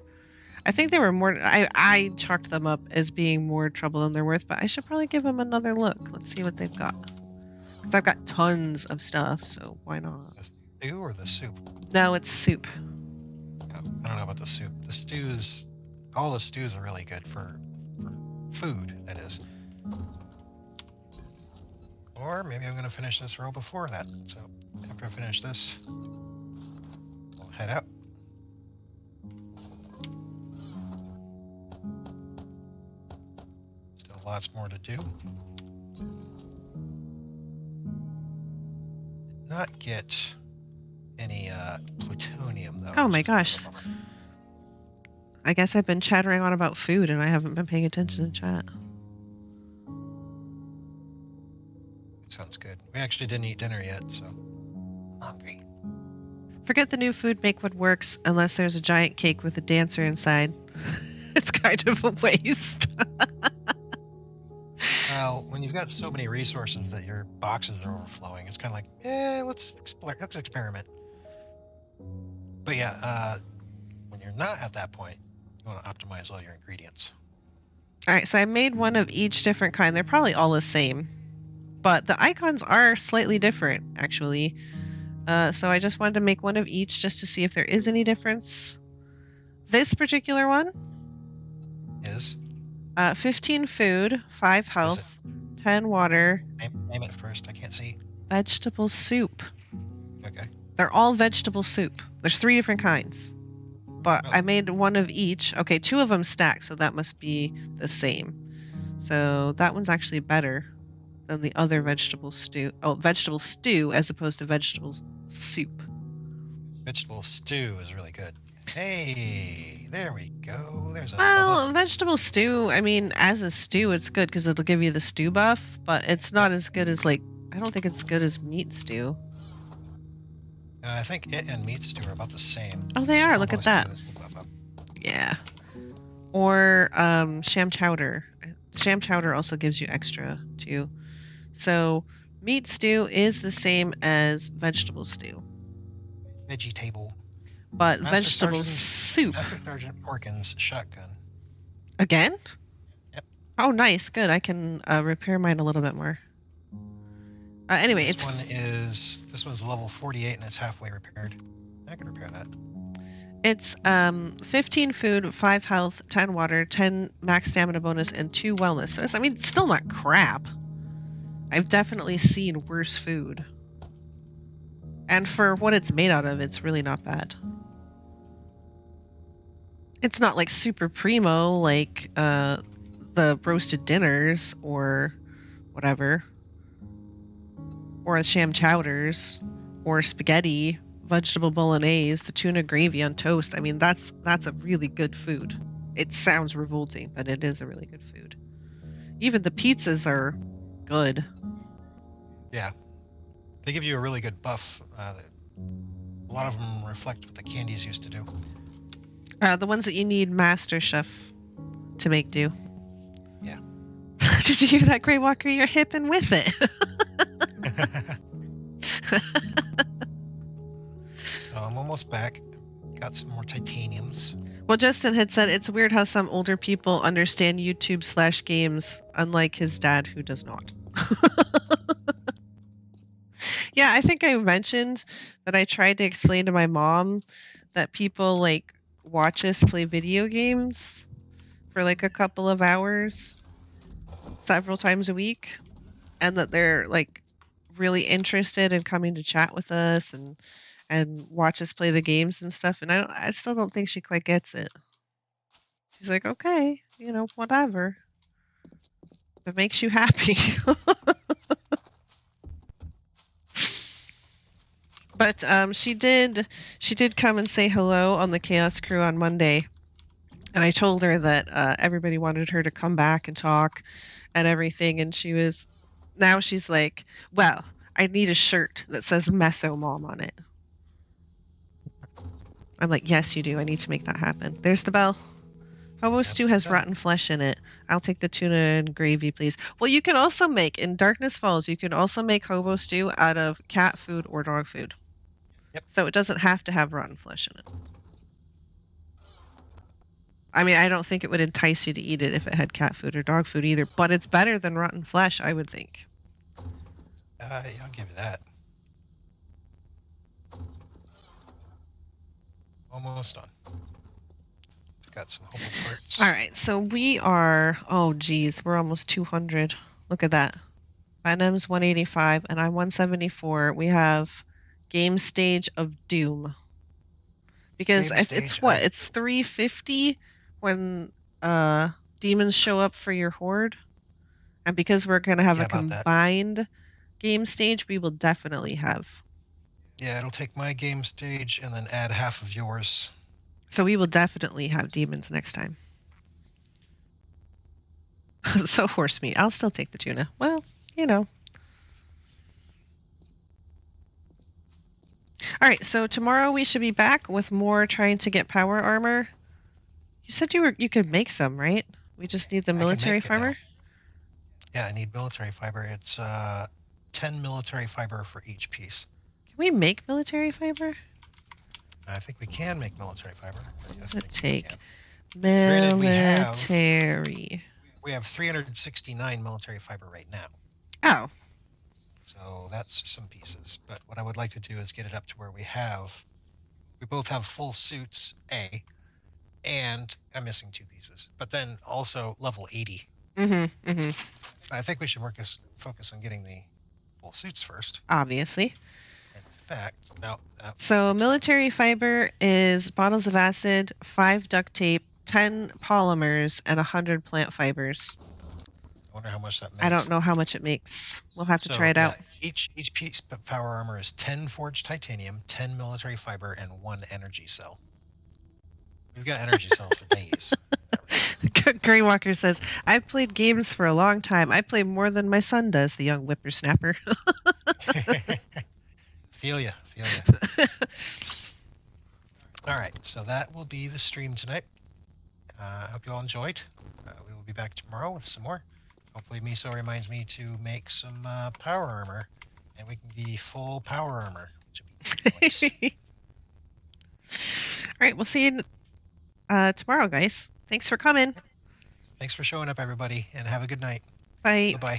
I think they were more... I chalked them up as being more trouble than they're worth, but I should probably give them another look. Let's see what they've got. Because I've got tons of stuff, so why not? The stew or the soup? No, it's soup. I don't know about the soup. The stews, all the stews are really good for food, that is. Or maybe I'm going to finish this row before that. So after I finish this, I'll head out. Still lots more to do. Did not get any plutonium though. Oh my gosh. I guess I've been chattering on about food and I haven't been paying attention in chat. Sounds good. We actually didn't eat dinner yet, so I'm hungry. Forget the new food, make what works, unless there's a giant cake with a dancer inside. It's kind of a waste. Well, when you've got so many resources that your boxes are overflowing, it's kind of like, let's explore, let's experiment. But yeah, when you're not at that point, you want to optimize all your ingredients. Alright, so I made one of each different kind. They're probably all the same. But the icons are slightly different, actually. So I just wanted to make one of each just to see if there is any difference. This particular one Is 15 food, 5 health, 10 water, name it first. I can't see. vegetable soup. Okay. They're all vegetable soup. There's 3 different kinds. But Oh. I made one of each. Okay, 2 of them stack, so that must be the same. So that one's actually better. than the other vegetable stew. Oh, vegetable stew as opposed to vegetable soup. Vegetable stew is really good. Hey, there we go. There's a Well, Bubba. vegetable stew, I mean, as a stew, it's good because it'll give you the stew buff, but it's not as good as, like, I don't think it's good as meat stew. I think it and meat stew are about the same. Oh, they are. Look at Almost that. as the Bubba. Yeah. Or sham chowder. Sham chowder also gives you extra, too. So, meat stew is the same as vegetable stew. Veggie table. But Master vegetable Sergeant- soup. Master Sergeant Porkins shotgun. Again? Yep. Oh, nice. Good. I can repair mine a little bit more. Anyway, This one's level 48 and it's halfway repaired. I can repair that. It's 15 food, 5 health, 10 water, 10 max stamina bonus, and 2 wellness. So I mean, it's still not crap. I've definitely seen worse food. And for what it's made out of, it's really not bad. It's not like super primo like the roasted dinners or whatever. Or sham chowders or spaghetti, vegetable bolognese, the tuna gravy on toast. I mean, that's a really good food. It sounds revolting, but it is a really good food. Even the pizzas are good. Yeah. They give you a really good buff. A lot of them reflect what the candies used to do. The ones that you need Master Chef to make do. Yeah. Did you hear that, Grey Walker? You're hipping with it. I'm almost back. Got some more titaniums. Well, Justin had said it's weird how some older people understand YouTube/games, unlike his dad, who does not. Yeah, I think I mentioned that I tried to explain to my mom that people like watch us play video games for like a couple of hours several times a week, and that they're like really interested in coming to chat with us and watch us play the games and stuff. And I still don't think she quite gets it. She's like, okay, whatever. If it makes you happy. But she did come and say hello on the Chaos Crew on Monday, and I told her that everybody wanted her to come back and talk and everything, and she's like, well, I need a shirt that says Meso Mom on it. I'm like, yes, you do. I need to make that happen. There's the bell. Hobo stew has rotten flesh in it. I'll take the tuna and gravy, please. Well, you can also make, in Darkness Falls, you can also make hobo stew out of cat food or dog food. Yep. So it doesn't have to have rotten flesh in it. I mean, I don't think it would entice you to eat it if it had cat food or dog food either, but it's better than rotten flesh, I would think. I'll give you that. Almost done. Got some hobo parts. All right, so we are, oh geez, we're almost 200. Look at that. Venom's 185 and I'm 174. We have Game Stage of Doom. Because it's 350 when demons show up for your horde. And because we're going to have a combined game stage, we will definitely have. Yeah, it'll take my game stage and then add half of yours. So we will definitely have demons next time. So horse meat. I'll still take the tuna. Well, All right, so tomorrow we should be back with more trying to get power armor. You said you could make some, right? We just need the military fiber? Yeah, I need military fiber. It's 10 military fiber for each piece. Can we make military fiber? I think we can make military fiber. What does it take? Military. We have 369 military fiber right now. Oh. So that's some pieces. But what I would like to do is get it up to where we both have full suits, and I'm missing 2 pieces. But then also level 80. Mm-hmm. I think we should focus on getting the full suits first. Obviously. In fact, no. So military fiber is bottles of acid, 5 duct tape, 10 polymers, and 100 plant fibers. I wonder how much that makes. I don't know how much it makes. We'll have to try it out. Each piece of power armor is 10 forged titanium, 10 military fiber, and 1 energy cell. We've got energy cells for days. Gray Walker says, I've played games for a long time. I play more than my son does, the young whippersnapper. Feel ya. All right, so that will be the stream tonight. I hope you all enjoyed. We will be back tomorrow with some more. Hopefully Miso reminds me to make some power armor, and we can be full power armor, which would be nice. All right, we'll see you tomorrow, guys. Thanks for coming. Thanks for showing up, everybody, and have a good night. Bye. Bye-bye.